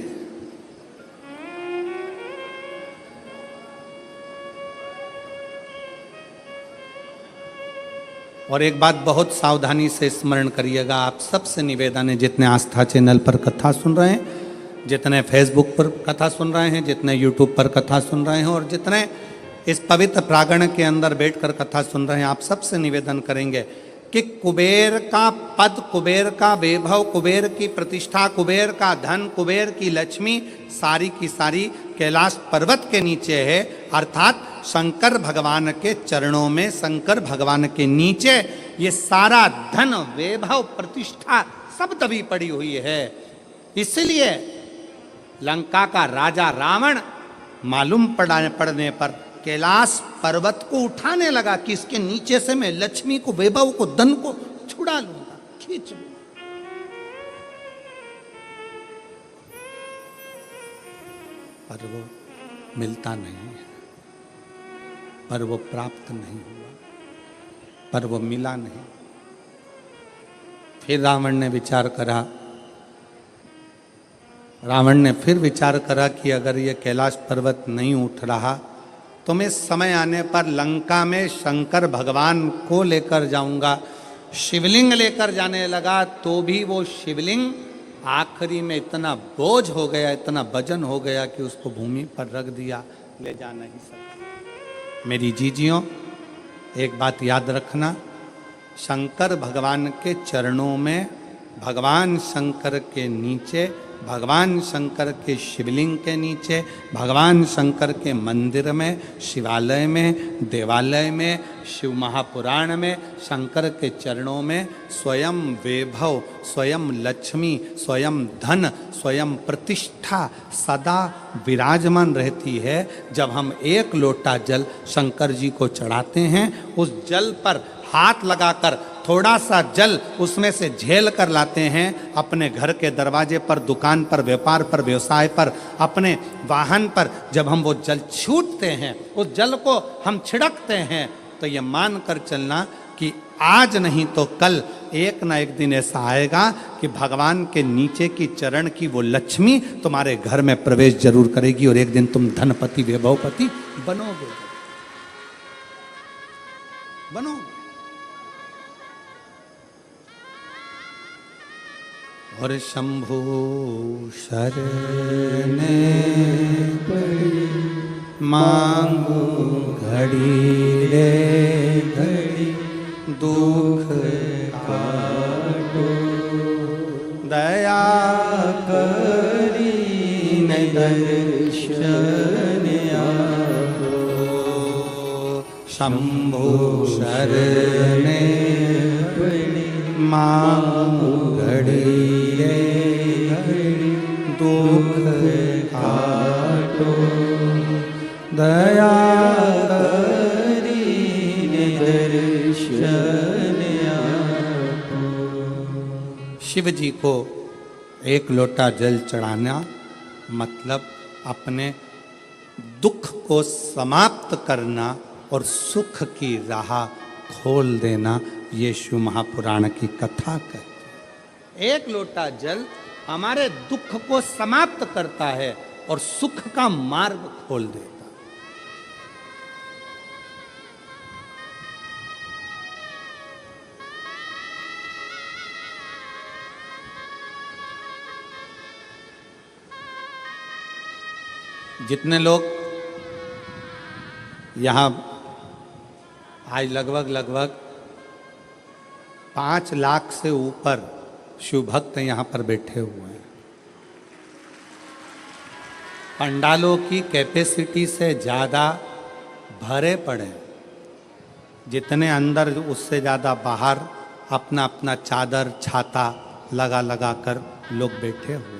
और एक बात बहुत सावधानी से स्मरण करिएगा, आप सबसे निवेदन है, जितने आस्था चैनल पर कथा सुन रहे हैं, जितने फेसबुक पर कथा सुन रहे हैं, जितने यूट्यूब पर कथा सुन रहे हैं, और जितने इस पवित्र प्रांगण के अंदर बैठकर कथा सुन रहे हैं, आप सबसे निवेदन करेंगे कि कुबेर का पद, कुबेर का वैभव, कुबेर की प्रतिष्ठा, कुबेर का धन, कुबेर की लक्ष्मी सारी की सारी कैलाश पर्वत के नीचे है, अर्थात शंकर भगवान के चरणों में, शंकर भगवान के नीचे ये सारा धन, वैभव, प्रतिष्ठा सब दबी पड़ी हुई है। इसलिए लंका का राजा रावण मालूम पड़ने पर कैलाश पर्वत को उठाने लगा कि इसके नीचे से मैं लक्ष्मी को, वैभव को, धन को छुड़ा लूंगा, खींच लूंगा। पर वो मिलता नहीं है, पर वो प्राप्त नहीं हुआ, पर वो मिला नहीं। फिर रावण ने विचार करा रावण ने फिर विचार करा कि अगर ये कैलाश पर्वत नहीं उठ रहा तो मैं समय आने पर लंका में शंकर भगवान को लेकर जाऊंगा। शिवलिंग लेकर जाने लगा तो भी वो शिवलिंग आखिरी में इतना बोझ हो गया, इतना वजन हो गया कि उसको भूमि पर रख दिया, ले जा नहीं सका। मेरी जीजियों, एक बात याद रखना, शंकर भगवान के चरणों में, भगवान शंकर के नीचे, भगवान शंकर के शिवलिंग के नीचे, भगवान शंकर के मंदिर में, शिवालय में, देवालय में, शिव महापुराण में, शंकर के चरणों में स्वयं वैभव, स्वयं लक्ष्मी, स्वयं धन, स्वयं प्रतिष्ठा सदा विराजमान रहती है। जब हम एक लोटा जल शंकर जी को चढ़ाते हैं, उस जल पर हाथ लगाकर थोड़ा सा जल उसमें से झेल कर लाते हैं, अपने घर के दरवाजे पर, दुकान पर, व्यापार पर, व्यवसाय पर, अपने वाहन पर जब हम वो जल छूटते हैं, उस जल को हम छिड़कते हैं, तो ये मान कर चलना कि आज नहीं तो कल एक ना एक दिन ऐसा आएगा कि भगवान के नीचे की चरण की वो लक्ष्मी तुम्हारे घर में प्रवेश जरूर करेगी और एक दिन तुम धनपति वैभवपति बनोगे। और शंभु शरणे पड़ी मांगू घड़ी रे घड़ी, दुख काटो दया करी न दर्शन आपो। शंभु शरणे पड़ी मांगू घड़ी दुख काटो दया करी दर्शन आपो। शिव जी को एक लोटा जल चढ़ाना मतलब अपने दुख को समाप्त करना और सुख की राह खोल देना, ये शिव महापुराण की कथा कहती है। एक लोटा जल हमारे दुख को समाप्त करता है और सुख का मार्ग खोल देता। जितने लोग यहाँ आज लगभग 5 लाख से ऊपर शिव भक्त यहाँ पर बैठे हुए हैं। पंडालों की कैपेसिटी से ज़्यादा भरे पड़े, जितने अंदर उससे ज़्यादा बाहर अपना अपना चादर छाता लगा लगा कर लोग बैठे हुए हैं।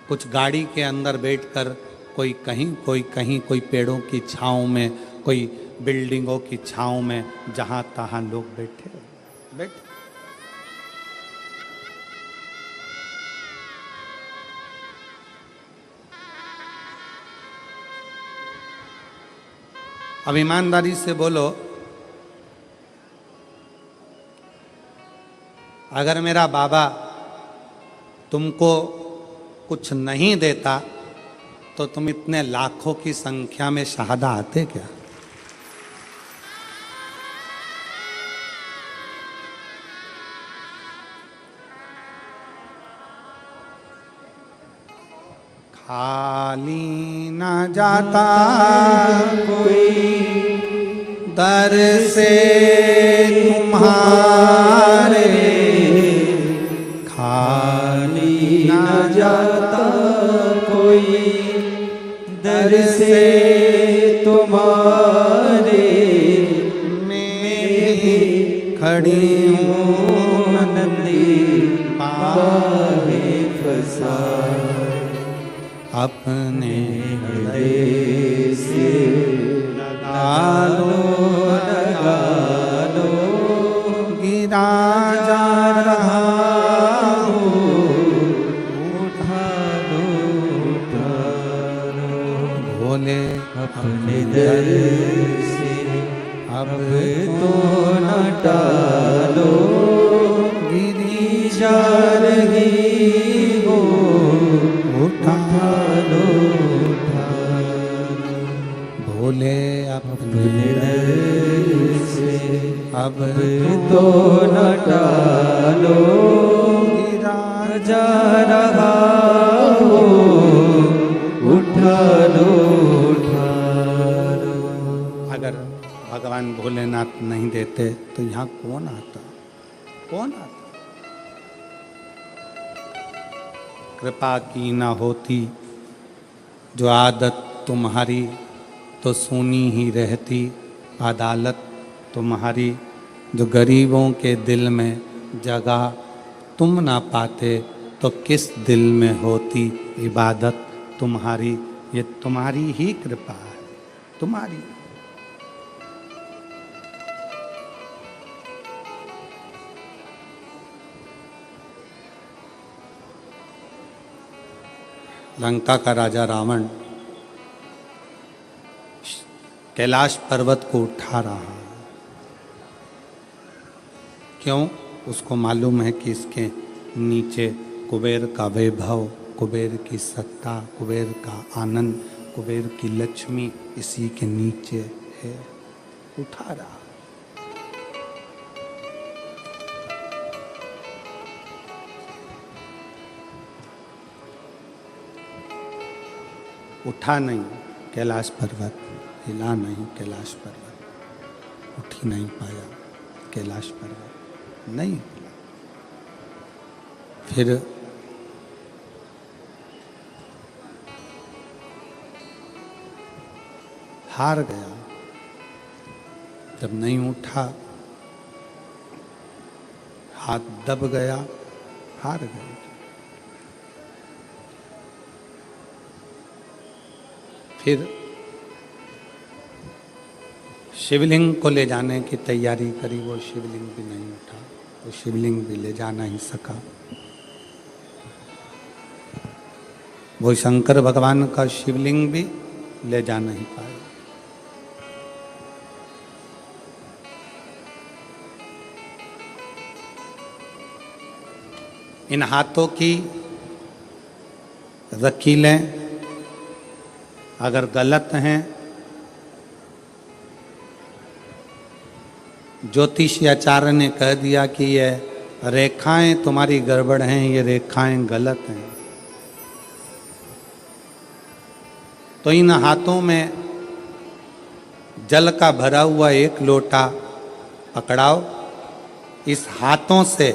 कुछ गाड़ी के अंदर बैठकर कोई कहीं, कोई पेड़ों की छाँव में, कोई बिल्डिंगों की छाँव में, जहाँ तहाँ लोग बैठे। अब ईमानदारी से बोलो, अगर मेरा बाबा तुमको कुछ नहीं देता तो तुम इतने लाखों की संख्या में शहादा आते क्या? खाली ना जाता कोई दर से तुम्हारे, खाली ना जाता कोई दर से तुम्हारे। मैं भी खड़ी हूँ नदी पावे फंसा, अपने हृदय से लगा लो, गिरा जा रहा हूँ, उठा लो, भोले अपने दर से अब तो न टालो, गिरी जा रही हो, अपने दर से अब तो न टालो, गिरा जा रहा हो, उठा लो उठा लो। अगर भगवान भोलेनाथ नहीं देते तो यहाँ कौन आता, कौन आता? कृपा की ना होती जो आदत तुम्हारी, तो सुनी ही रहती अदालत तुम्हारी। जो गरीबों के दिल में जगह तुम ना पाते, तो किस दिल में होती इबादत तुम्हारी। ये तुम्हारी ही कृपा है, तुम्हारी। लंका का राजा रावण कैलाश पर्वत को उठा रहा है। क्यों? उसको मालूम है कि इसके नीचे कुबेर का वैभव, कुबेर की सत्ता, कुबेर का आनंद, कुबेर की लक्ष्मी इसी के नीचे है। उठा रहा। उठा नहीं कैलाश पर्वत, हिला नहीं कैलाश पर्वत, उठ ही नहीं पाया कैलाश पर्वत, नहीं हिला। फिर हार गया। जब नहीं उठा, हाथ दब गया, हार गया। फिर शिवलिंग को ले जाने की तैयारी करी, वो शिवलिंग भी नहीं उठा, वो शिवलिंग भी ले जा नहीं सका। वो शंकर भगवान का शिवलिंग भी ले जा नहीं पाए। इन हाथों की रकीलें अगर गलत हैं, ज्योतिषी आचार्य ने कह दिया कि ये रेखाएं तुम्हारी गड़बड़ हैं, ये रेखाएं गलत हैं, तो इन हाथों में जल का भरा हुआ एक लोटा पकड़ाओ। इस हाथों से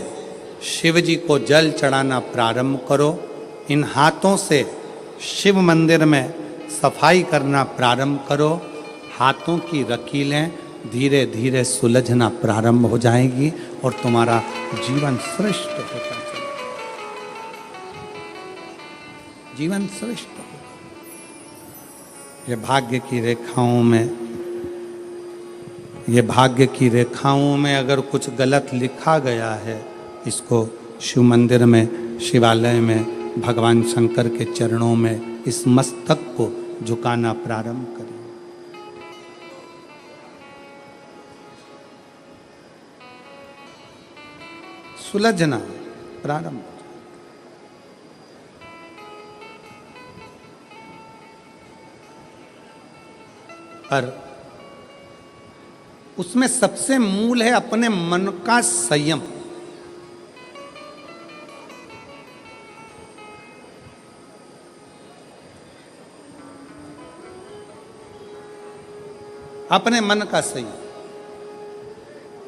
शिव जी को जल चढ़ाना प्रारंभ करो। इन हाथों से शिव मंदिर में सफाई करना प्रारंभ करो। हाथों की रकीलें धीरे धीरे सुलझना प्रारंभ हो जाएगी और तुम्हारा जीवन श्रेष्ठ होता चलेगा, जीवन श्रेष्ठ होगा। ये भाग्य की रेखाओं में, ये भाग्य की रेखाओं में अगर कुछ गलत लिखा गया है, इसको शिव मंदिर में, शिवालय में, भगवान शंकर के चरणों में इस मस्तक को झुकाना प्रारंभ करें। सुलझना प्रारंभ। पर उसमें सबसे मूल है अपने मन का संयम। अपने मन का संयम।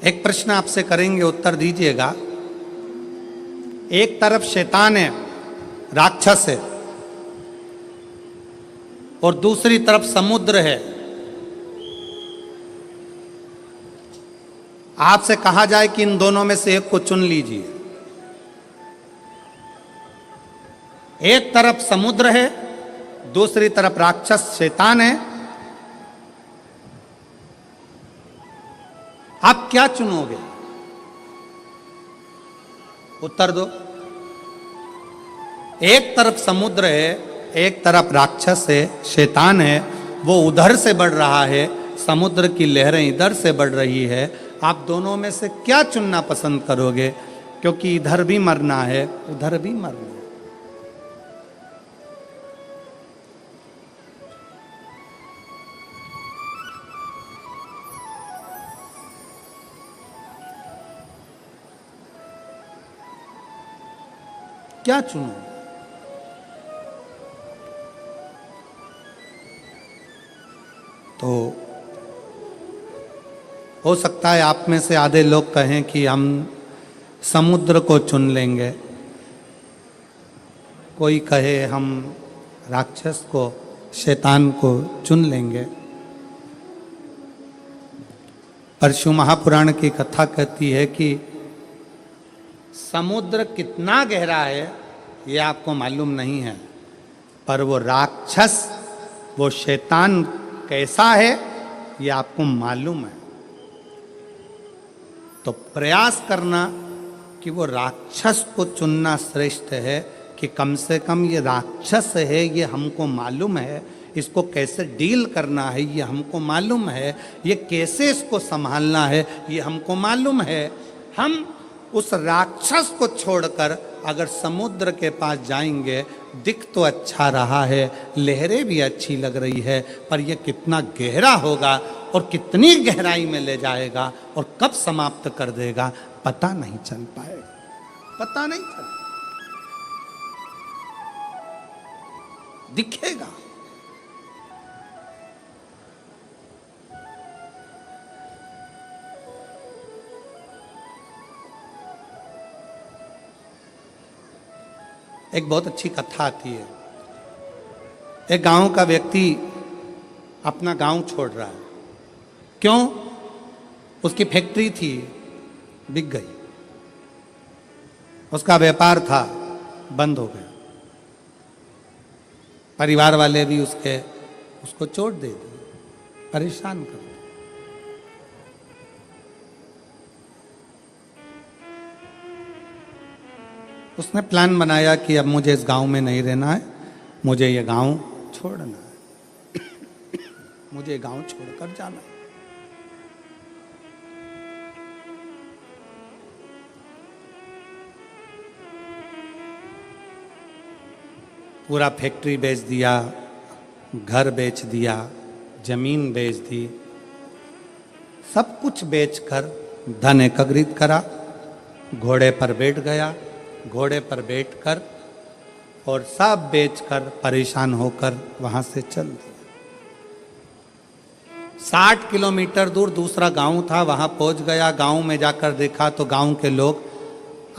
एक प्रश्न आपसे करेंगे, उत्तर दीजिएगा। एक तरफ शैतान है, राक्षस है, और दूसरी तरफ समुद्र है। आपसे कहा जाए कि इन दोनों में से एक को चुन लीजिए। एक तरफ समुद्र है, दूसरी तरफ राक्षस शैतान है। आप क्या चुनोगे? उत्तर दो। एक तरफ समुद्र है, एक तरफ राक्षस है, शैतान है, वो उधर से बढ़ रहा है, समुद्र की लहरें इधर से बढ़ रही है। आप दोनों में से क्या चुनना पसंद करोगे? क्योंकि इधर भी मरना है, उधर भी मरना है। क्या चुनूं? तो हो सकता है आप में से आधे लोग कहें कि हम समुद्र को चुन लेंगे, कोई कहे हम राक्षस को, शैतान को चुन लेंगे। पर शिव महापुराण की कथा कहती है कि समुद्र कितना गहरा है ये आपको मालूम नहीं है, पर वो राक्षस, वो शैतान कैसा है ये आपको मालूम है। तो प्रयास करना कि वो राक्षस को चुनना श्रेष्ठ है कि कम से कम ये राक्षस है, ये हमको मालूम है, इसको कैसे डील करना है ये हमको मालूम है, ये कैसे इसको संभालना है ये हमको मालूम है। हम उस राक्षस को छोड़कर अगर समुद्र के पास जाएंगे, दिख तो अच्छा रहा है, लहरें भी अच्छी लग रही है, पर यह कितना गहरा होगा और कितनी गहराई में ले जाएगा और कब समाप्त कर देगा पता नहीं चल पाएगा, पता नहीं चल दिखेगा। एक बहुत अच्छी कथा आती है। एक गांव का व्यक्ति अपना गांव छोड़ रहा है। क्यों? उसकी फैक्ट्री थी, बिक गई, उसका व्यापार था, बंद हो गया, परिवार वाले भी उसको चोट दे दी, परेशान कर दिया। उसने प्लान बनाया कि अब मुझे इस गांव में नहीं रहना है, मुझे ये गांव छोड़ना है, मुझे ये गांव छोड़कर जाना है। पूरा फैक्ट्री बेच दिया, घर बेच दिया, जमीन बेच दी, सब कुछ बेचकर धन एकत्रित करा, घोड़े पर बैठ गया, घोड़े पर बैठकर और सब बेचकर परेशान होकर वहां से चल दिया। 60 किलोमीटर दूर दूसरा गांव था, वहां पहुंच गया। गांव में जाकर देखा तो गांव के लोग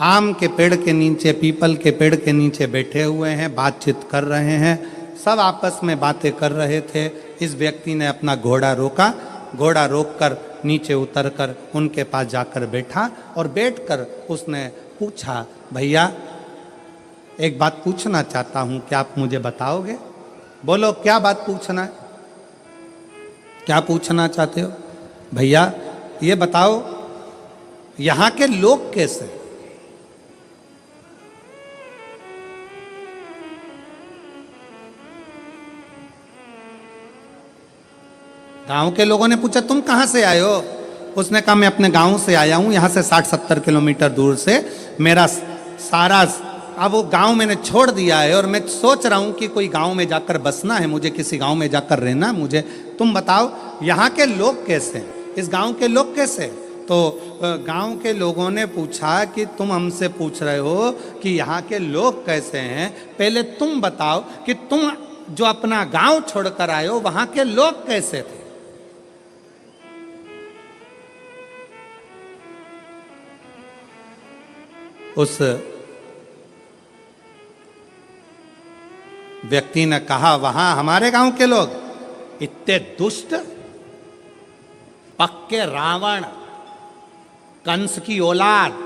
आम के पेड़ के नीचे, पीपल के पेड़ के नीचे बैठे हुए हैं, बातचीत कर रहे हैं, सब आपस में बातें कर रहे थे। इस व्यक्ति ने अपना घोड़ा रोका, घोड़ा रोककर नीचे उतरकर उनके पास जाकर बैठा और बैठकर उसने पूछा, भैया एक बात पूछना चाहता हूं, क्या आप मुझे बताओगे? बोलो क्या बात पूछना है, क्या पूछना चाहते हो? भैया ये बताओ यहां के लोग कैसे? गांव के लोगों ने पूछा तुम कहां से आए हो? उसने कहा मैं अपने गांव से आया हूं, यहां से 60-70 किलोमीटर दूर से। मेरा सारा अब वो गांव मैंने छोड़ दिया है और मैं सोच रहा हूं कि कोई गांव में जाकर बसना है, मुझे किसी गांव में जाकर रहना मुझे। तुम बताओ यहाँ के लोग कैसे हैं, इस गांव के लोग कैसे? तो गांव के लोगों ने पूछा कि तुम हमसे पूछ रहे हो कि यहाँ के लोग कैसे हैं, पहले तुम बताओ कि तुम जो अपना गांव छोड़कर आए हो वहां के लोग कैसे थे? उस व्यक्ति ने कहा वहां हमारे गांव के लोग इतने दुष्ट, पक्के रावण, कंस की औलाद,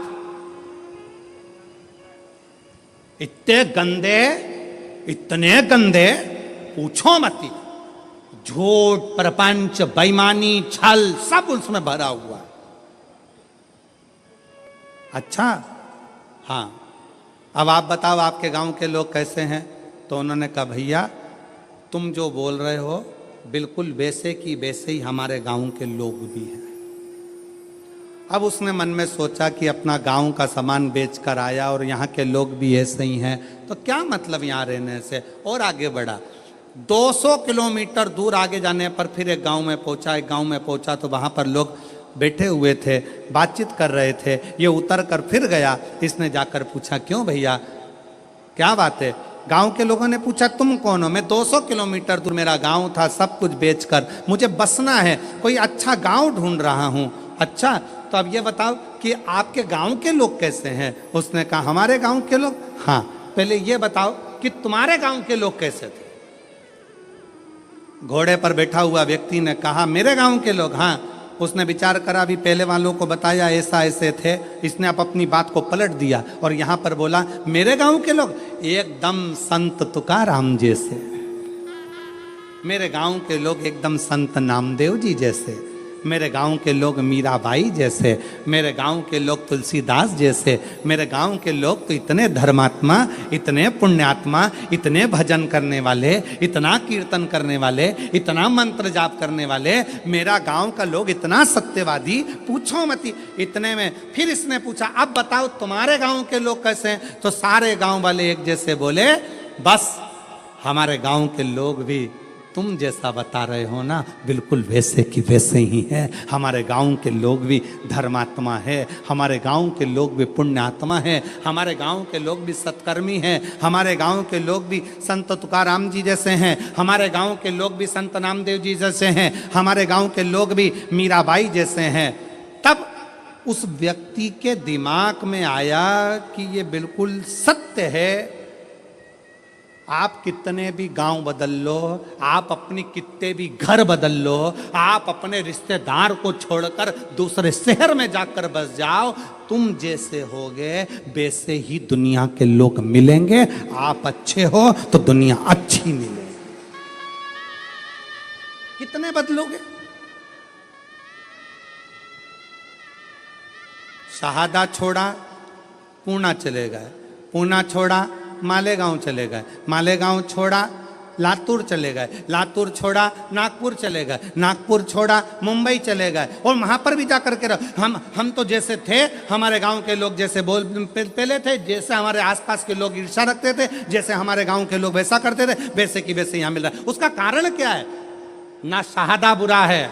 इतने गंदे, इतने गंदे पूछो मत। झूठ, प्रपंच, बेईमानी, छल सब उसमें भरा हुआ। अच्छा हाँ, अब आप बताओ आपके गांव के लोग कैसे हैं? तो उन्होंने कहा भैया तुम जो बोल रहे हो बिल्कुल वैसे की वैसे ही हमारे गांव के लोग भी हैं। अब उसने मन में सोचा कि अपना गांव का सामान बेचकर आया और यहाँ के लोग भी ऐसे ही हैं, तो क्या मतलब यहाँ रहने से, और आगे बढ़ा। 200 किलोमीटर दूर आगे जाने पर फिर एक गांव में पहुंचा। एक गांव में पहुंचा तो वहाँ पर लोग बैठे हुए थे, बातचीत कर रहे थे। ये उतर कर फिर गया, इसने जाकर पूछा क्यों भैया क्या बात है। गांव के लोगों ने पूछा तुम कौन हो? मैं 200 किलोमीटर दूर मेरा गांव था, सब कुछ बेचकर मुझे बसना है, कोई अच्छा गांव ढूंढ रहा हूं। अच्छा, तो अब ये बताओ कि आपके गांव के लोग कैसे हैं? उसने कहा हमारे गांव के लोग। हाँ, पहले ये बताओ कि तुम्हारे गांव के लोग कैसे थे? घोड़े पर बैठा हुआ व्यक्ति ने कहा मेरे गांव के लोग। हाँ, उसने विचार करा, अभी पहले वालों को बताया ऐसा ऐसे थे, इसने अब अपनी बात को पलट दिया और यहां पर बोला मेरे गांव के लोग एकदम संत तुकाराम जैसे, मेरे गांव के लोग एकदम संत नामदेव जी जैसे, मेरे गांव के लोग मीराबाई जैसे, मेरे गांव के लोग तुलसीदास जैसे, मेरे गांव के लोग तो इतने धर्मात्मा, इतने पुण्यात्मा, इतने भजन करने वाले, इतना कीर्तन करने वाले, इतना मंत्र जाप करने वाले, मेरा गांव का लोग इतना सत्यवादी, पूछो मत। इतने में फिर इसने पूछा अब बताओ तुम्हारे गांव के लोग कैसे हैं? तो सारे गांव वाले एक जैसे बोले बस हमारे गांव के लोग भी तुम जैसा बता रहे हो ना बिल्कुल वैसे की वैसे ही है। हमारे गांव के लोग भी धर्मात्मा है, हमारे गांव के लोग भी पुण्यात्मा है, हमारे गांव के लोग भी सत्कर्मी हैं, हमारे गांव के लोग भी संत तुकाराम जी जैसे हैं, हमारे गांव के लोग भी संत नामदेव जी जैसे हैं, हमारे गांव के लोग भी मीराबाई जैसे हैं। तब उस व्यक्ति के दिमाग में आया कि ये बिल्कुल सत्य है। आप कितने भी गांव बदल लो, आप अपनी कितने भी घर बदल लो, आप अपने रिश्तेदार को छोड़कर दूसरे शहर में जाकर बस जाओ, तुम जैसे होगे वैसे ही दुनिया के लोग मिलेंगे। आप अच्छे हो तो दुनिया अच्छी मिलेगी। कितने बदलोगे? शहादा छोड़ा पूना चले गए, पूना छोड़ा मालेगांव चले गए, मालेगांव छोड़ा लातूर चले गए, लातूर छोड़ा नागपुर चले गए, नागपुर छोड़ा मुंबई चले गए और वहां पर भी जाकर के हम तो जैसे थे हमारे गांव के लोग जैसे पहले थे, जैसे हमारे आसपास के लोग ईर्ष्या रखते थे, जैसे हमारे गांव के लोग वैसा करते थे, वैसे की वैसे यहां मिल रहा है। उसका कारण क्या है? ना शहादा बुरा है,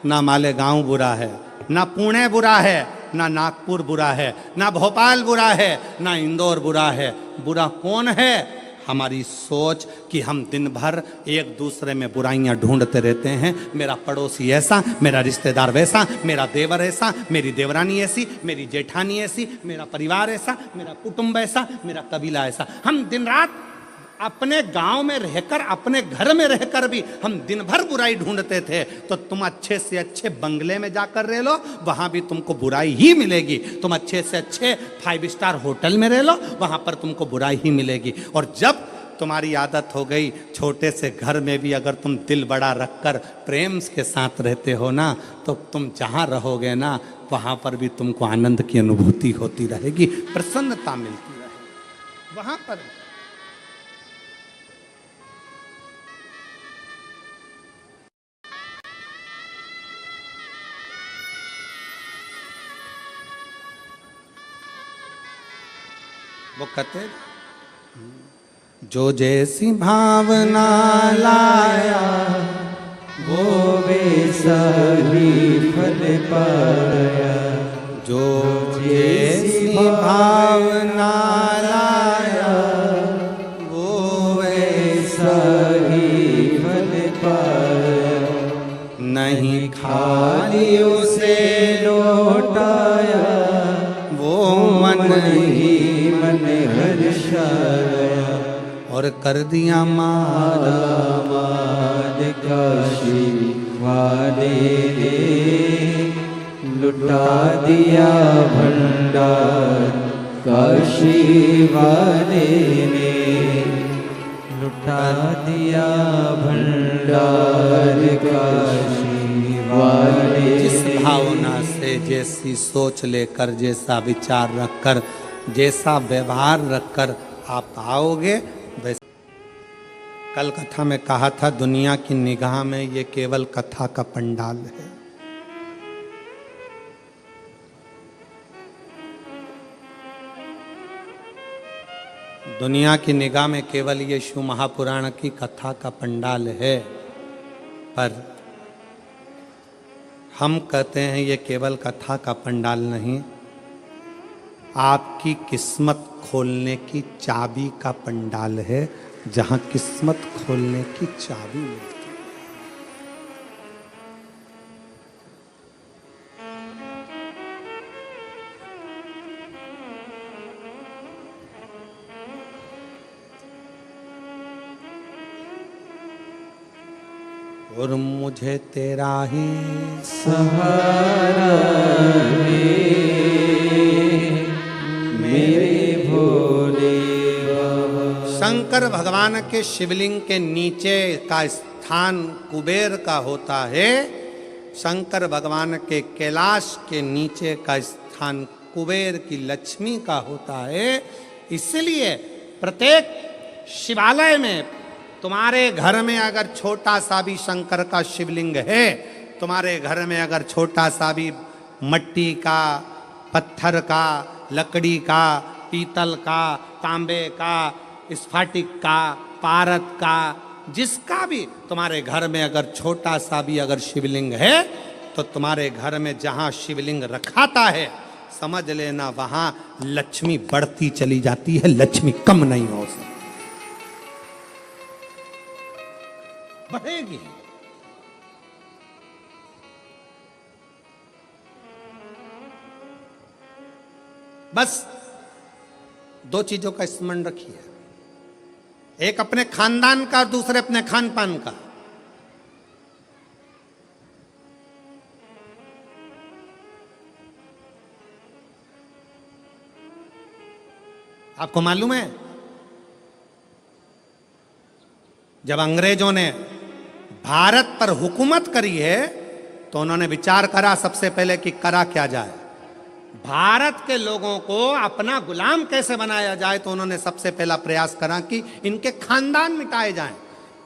ना मालेगांव बुरा है, ना पुणे बुरा है, ना नागपुर बुरा है, ना भोपाल बुरा है, ना इंदौर बुरा है। बुरा कौन है? हमारी सोच कि हम दिन भर एक दूसरे में बुराइयां ढूंढते रहते हैं। मेरा पड़ोसी ऐसा, मेरा रिश्तेदार वैसा, मेरा देवर ऐसा, मेरी देवरानी ऐसी, मेरी जेठानी ऐसी, मेरा परिवार ऐसा, मेरा कुटुंब ऐसा, मेरा कबीला ऐसा। हम दिन रात अपने गांव में रहकर, अपने घर में रहकर भी हम दिन भर बुराई ढूंढते थे। तो तुम अच्छे से अच्छे बंगले में जाकर रह लो, वहां भी तुमको बुराई ही मिलेगी। तुम अच्छे से अच्छे 5 स्टार होटल में रह लो, वहां पर तुमको बुराई ही मिलेगी। और जब तुम्हारी आदत हो गई छोटे से घर में भी अगर तुम दिल बड़ा रखकर प्रेम के साथ रहते हो ना, तो तुम जहां रहोगे ना वहां पर भी तुमको आनंद की अनुभूति होती रहेगी, प्रसन्नता मिलती रहेगी वहां पर। वो कहते जो जैसी भावना लाया वो वैसा ही फल पाया, जो जैसी भावना लाया वो वैसा ही फल पाया। नहीं खाली उसे लौटाया, वो मन ही मन हर्षाया। और कर दिया माला माल काशी वाले ने, लुटा दिया भंडार काशी वाले ने, लुटा दिया भंडार काशी वाले। जिस भावना से, जैसी सोच लेकर, जैसा विचार रखकर, जैसा व्यवहार रखकर आप आओगे वैसे। कल कथा में कहा था दुनिया की निगाह में ये केवल कथा का पंडाल है। दुनिया की निगाह में केवल ये शिव महापुराण की कथा का पंडाल है, पर हम कहते हैं ये केवल कथा का पंडाल नहीं, आपकी किस्मत खोलने की चाबी का पंडाल है, जहां किस्मत खोलने की चाबी मिलती है। और मुझे तेरा ही सहारा मेरे भोले बाबा। शंकर भगवान के शिवलिंग के नीचे का स्थान कुबेर का होता है। शंकर भगवान के कैलाश के नीचे का स्थान कुबेर की लक्ष्मी का होता है। इसलिए प्रत्येक शिवालय में तुम्हारे घर में अगर छोटा सा भी शंकर का शिवलिंग है, तुम्हारे घर में अगर छोटा सा भी मट्टी का, पत्थर का, लकड़ी का, पीतल का, तांबे का, स्फटिक का, पारद का, जिसका भी तुम्हारे घर में अगर छोटा सा भी अगर शिवलिंग है, तो तुम्हारे घर में जहां शिवलिंग रखाता है, समझ लेना वहां लक्ष्मी बढ़ती चली जाती है, लक्ष्मी कम नहीं हो सकती, बढ़ेगी। बस दो चीजों का स्मरण रखिए, एक अपने खानदान का, दूसरे अपने खान पान का। आपको मालूम है, जब अंग्रेजों ने भारत पर हुकूमत करी है, तो उन्होंने विचार करा सबसे पहले कि करा क्या जाए, भारत के लोगों को अपना गुलाम कैसे बनाया जाए। तो उन्होंने सबसे पहला प्रयास करा कि इनके खानदान मिटाए जाएं।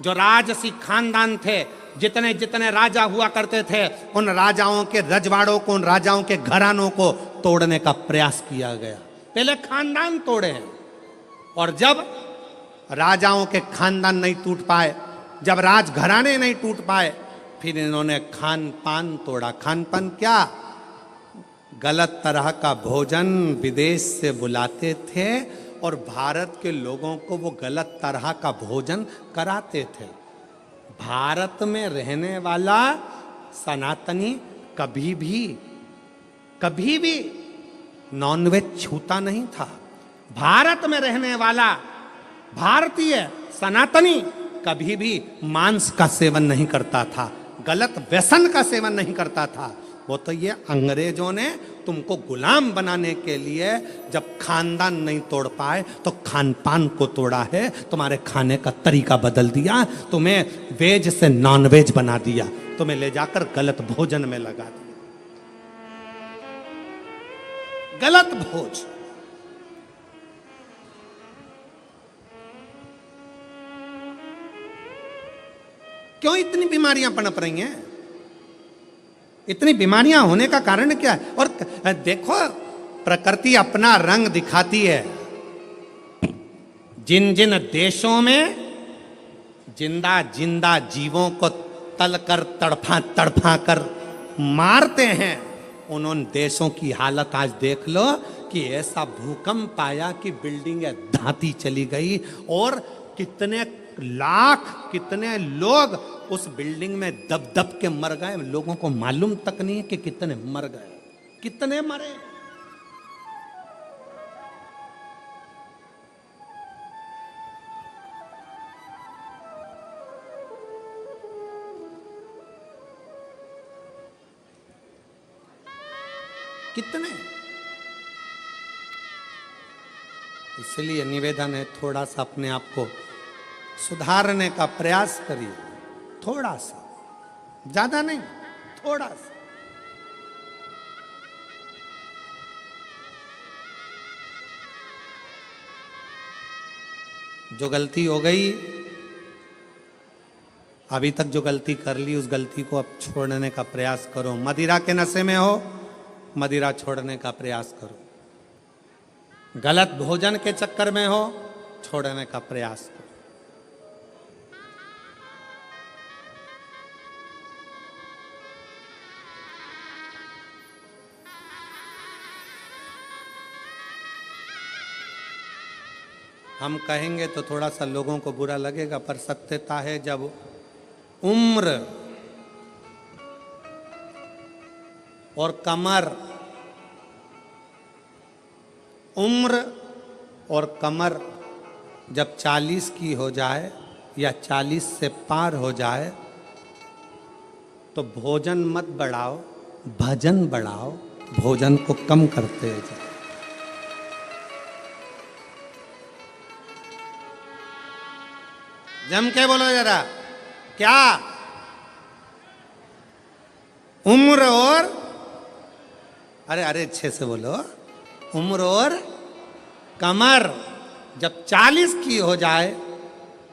जो राजसी खानदान थे, जितने जितने राजा हुआ करते थे, उन राजाओं के रजवाड़ों को, उन राजाओं के घरानों को तोड़ने का प्रयास किया गया। पहले खानदान तोड़े हैं, और जब राजाओं के खानदान नहीं टूट पाए, जब राजघराने नहीं टूट पाए, फिर इन्होंने खान पान तोड़ा। खान पान क्या? गलत तरह का भोजन विदेश से बुलाते थे और भारत के लोगों को वो गलत तरह का भोजन कराते थे। भारत में रहने वाला सनातनी कभी भी नॉनवेज छूता नहीं था। भारत में रहने वाला भारतीय सनातनी कभी भी मांस का सेवन नहीं करता था, गलत व्यसन का सेवन नहीं करता था। वो तो ये अंग्रेजों ने तुमको गुलाम बनाने के लिए जब खानदान नहीं तोड़ पाए तो खान पान को तोड़ा है, तुम्हारे खाने का तरीका बदल दिया, तुम्हें वेज से नॉन वेज बना दिया, तुम्हें ले जाकर गलत भोजन में लगा दिया, गलत भोज। क्यों इतनी बीमारियां पनप रही हैं? इतनी बीमारियां होने का कारण क्या है? और देखो, प्रकृति अपना रंग दिखाती है। जिन जिन देशों में जिंदा जिंदा जीवों को तलकर तड़फा कर मारते हैं, उन देशों की हालत आज देख लो कि ऐसा भूकंप आया कि बिल्डिंगें धाती चली गई, और कितने लाख, कितने लोग उस बिल्डिंग में दब दब के मर गए। लोगों को मालूम तक नहीं है कि कितने मर गए, कितने मरे। कितने। इसलिए निवेदन है, थोड़ा सा अपने आप को सुधारने का प्रयास करिए, थोड़ा सा, ज्यादा नहीं, थोड़ा सा। जो गलती हो गई, अभी तक जो गलती कर ली, उस गलती को अब छोड़ने का प्रयास करो। मदिरा के नशे में हो, मदिरा छोड़ने का प्रयास करो। गलत भोजन के चक्कर में हो, छोड़ने का प्रयास करो। हम कहेंगे तो थोड़ा सा लोगों को बुरा लगेगा, पर सत्यता है जब उम्र और कमर, उम्र और कमर जब 40 की हो जाए या 40 से पार हो जाए तो भोजन मत बढ़ाओ, भजन बढ़ाओ, भोजन को कम करते जाओ। जम के बोलो जरा, क्या? उम्र और, अरे अरे अच्छे से बोलो, उम्र और कमर जब 40 की हो जाए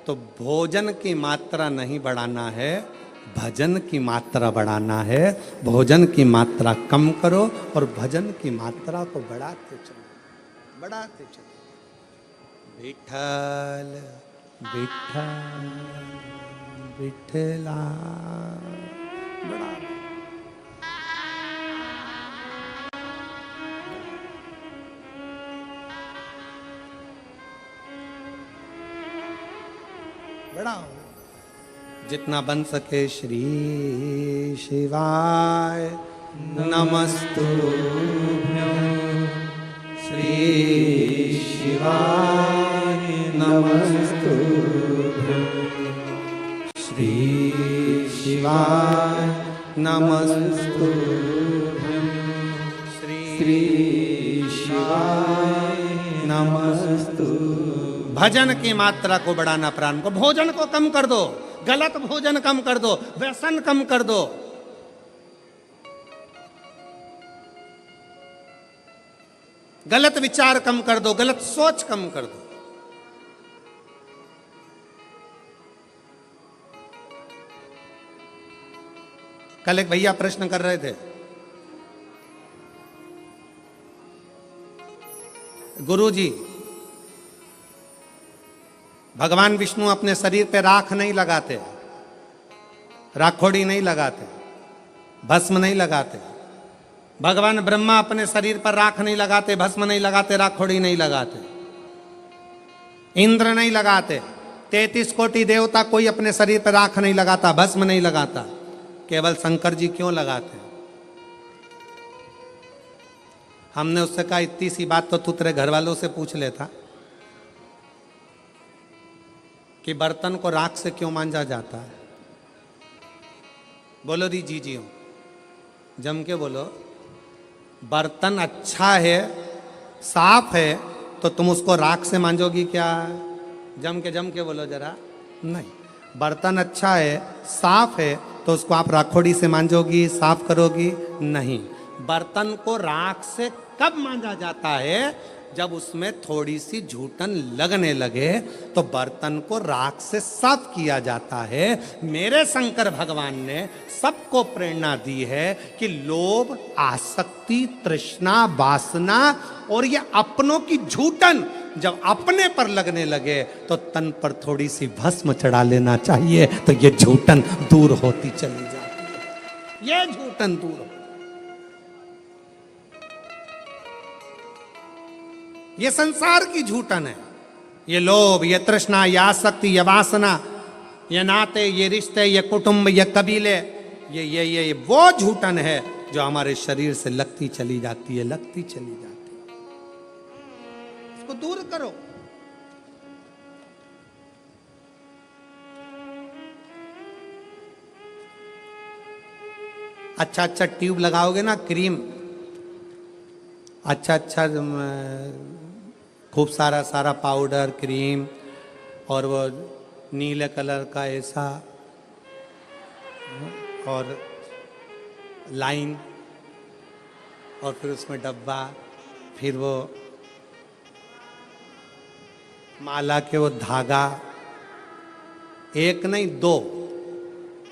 तो भोजन की मात्रा नहीं बढ़ाना है, भजन की मात्रा बढ़ाना है। भोजन की मात्रा कम करो और भजन की मात्रा को बढ़ाते चलो, बढ़ाते चलो। विठल विठल विठला, बढ़ा। बढ़ाओ जितना बन सके। श्री शिवाय नमस्तुभ्यं, श्री शिवाय नमस्तुभ्यं, श्री शिवाय नमस्तुभ्यं, श्री शिवाय नमस्तुभ्यं। भजन की मात्रा को बढ़ाना, प्राण को, भोजन को कम कर दो, गलत भोजन कम कर दो, व्यसन कम कर दो। गलत विचार कम कर दो, गलत सोच कम कर दो। कल एक भैया प्रश्न कर रहे थे, गुरुजी भगवान विष्णु अपने शरीर पे राख नहीं लगाते, राखोड़ी नहीं लगाते, भस्म नहीं लगाते। भगवान ब्रह्मा अपने शरीर पर राख नहीं लगाते, भस्म नहीं लगाते, राखोड़ी नहीं लगाते, इंद्र नहीं लगाते, 33 कोटि देवता कोई अपने शरीर पर राख नहीं लगाता, भस्म नहीं लगाता। केवल शंकर जी क्यों लगाते? हमने उससे कहा इतनी सी बात तो तू तेरे घर वालों से पूछ लेता कि बर्तन को राख से क्यों मांजा जाता है। बोलो दी जी हो, जम के बोलो। बर्तन अच्छा है, साफ है, तो तुम उसको राख से मांजोगी क्या? जम के बोलो जरा। नहीं, बर्तन अच्छा है, साफ है, तो उसको आप राखोड़ी से मांजोगी, साफ करोगी? नहीं। बर्तन को राख से कब मांजा जाता है? जब उसमें थोड़ी सी झूठन लगने लगे तो बर्तन को राख से साफ किया जाता है। मेरे शंकर भगवान ने सबको प्रेरणा दी है कि लोभ, आसक्ति, तृष्णा, वासना और ये अपनों की झूठन जब अपने पर लगने लगे तो तन पर थोड़ी सी भस्म चढ़ा लेना चाहिए, तो ये झूठन दूर होती चली जाती है। ये झूठन दूर हो, ये संसार की झूठन है। ये लोभ, ये तृष्णा, ये आसक्ति, ये वासना, ये नाते, ये रिश्ते, ये कुटुंब, ये कबीले, ये वो झूठन है जो हमारे शरीर से लगती चली जाती है, लगती चली जाती है। इसको दूर करो। अच्छा अच्छा ट्यूब लगाओगे ना, क्रीम, अच्छा अच्छा खूब सारा सारा पाउडर, क्रीम, और वो नीले कलर का ऐसा, और लाइन, और फिर उसमें डब्बा, फिर वो माला के वो धागा, एक नहीं दो,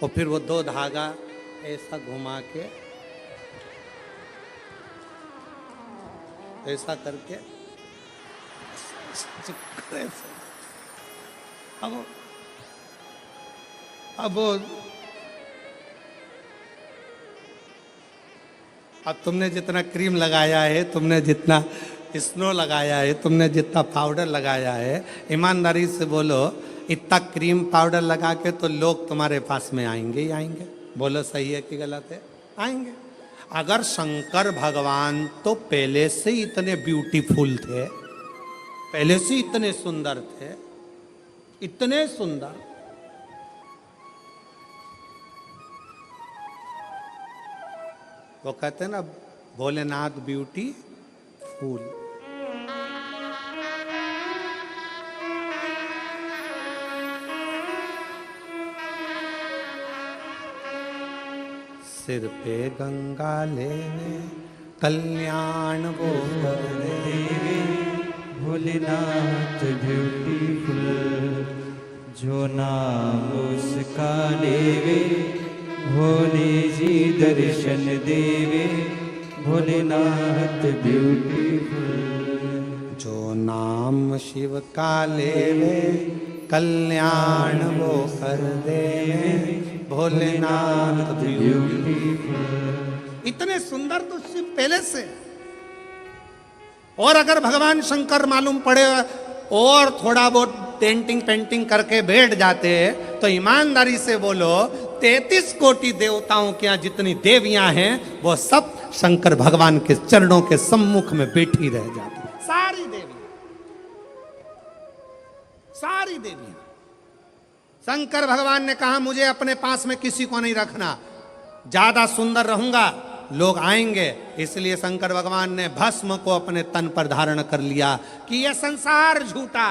और फिर वो दो धागा ऐसा घुमा के, ऐसा करके, अब तुमने जितना क्रीम लगाया है, तुमने जितना स्नो लगाया है, तुमने जितना पाउडर लगाया है, ईमानदारी से बोलो, इतना क्रीम पाउडर लगा के तो लोग तुम्हारे पास में आएंगे ही आएंगे। बोलो सही है कि गलत है? आएंगे। अगर शंकर भगवान तो पहले से ही इतने ब्यूटीफुल थे, पहले से इतने सुंदर थे, इतने सुंदर, वो कहते हैं ना भोलेनाथ ब्यूटी फूल। सिर पे गंगा लेवे कल्याण वो कर देवे, भोलेनाथ ब्यूटीफुल, जो नाम उसका लेवे भोले जी दर्शन देवे, भोलेनाथ ब्यूटीफुल। जो नाम शिव का लेवे कल्याण वो कर देवे, भोलेनाथ ब्यूटीफुल। इतने सुंदर तो शिव पहले से। और अगर भगवान शंकर मालूम पड़े और थोड़ा बहुत पेंटिंग पेंटिंग करके बैठ जाते तो ईमानदारी से बोलो 33 कोटि देवताओं के यहाँ जितनी देवियां हैं वो सब शंकर भगवान के चरणों के सम्मुख में बैठी रह जाती। सारी देवियां, सारी देवियां। शंकर भगवान ने कहा मुझे अपने पास में किसी को नहीं रखना, ज्यादा सुंदर रहूंगा लोग आएंगे, इसलिए शंकर भगवान ने भस्म को अपने तन पर धारण कर लिया कि यह संसार झूठा,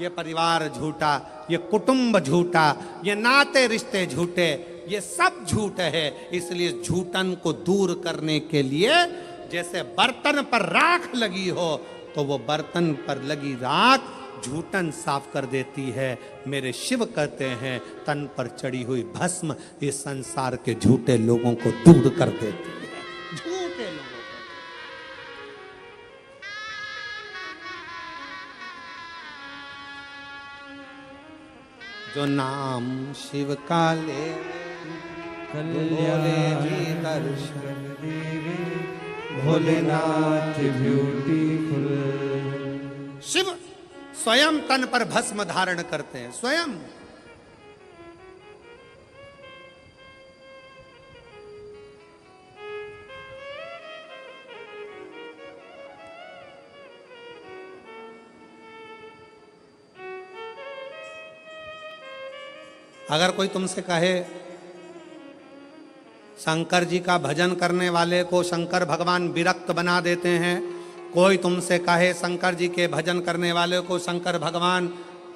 ये परिवार झूठा, ये कुटुंब झूठा, ये नाते रिश्ते झूठे, ये सब झूठ है। इसलिए झूठन को दूर करने के लिए जैसे बर्तन पर राख लगी हो तो वो बर्तन पर लगी राख झूठन साफ कर देती है। मेरे शिव कहते हैं तन पर चढ़ी हुई भस्म इस संसार के झूठे लोगों को दूर कर देती है, झूठे लोगों को। जो नाम शिव का ले कल्याण जी दर्शन देवे, भोलेनाथ ब्यूटीफुल। शिव स्वयं तन पर भस्म धारण करते हैं, स्वयं। अगर कोई तुमसे कहे शंकर जी का भजन करने वाले को शंकर भगवान विरक्त बना देते हैं, कोई तुमसे कहे शंकर जी के भजन करने वाले को शंकर भगवान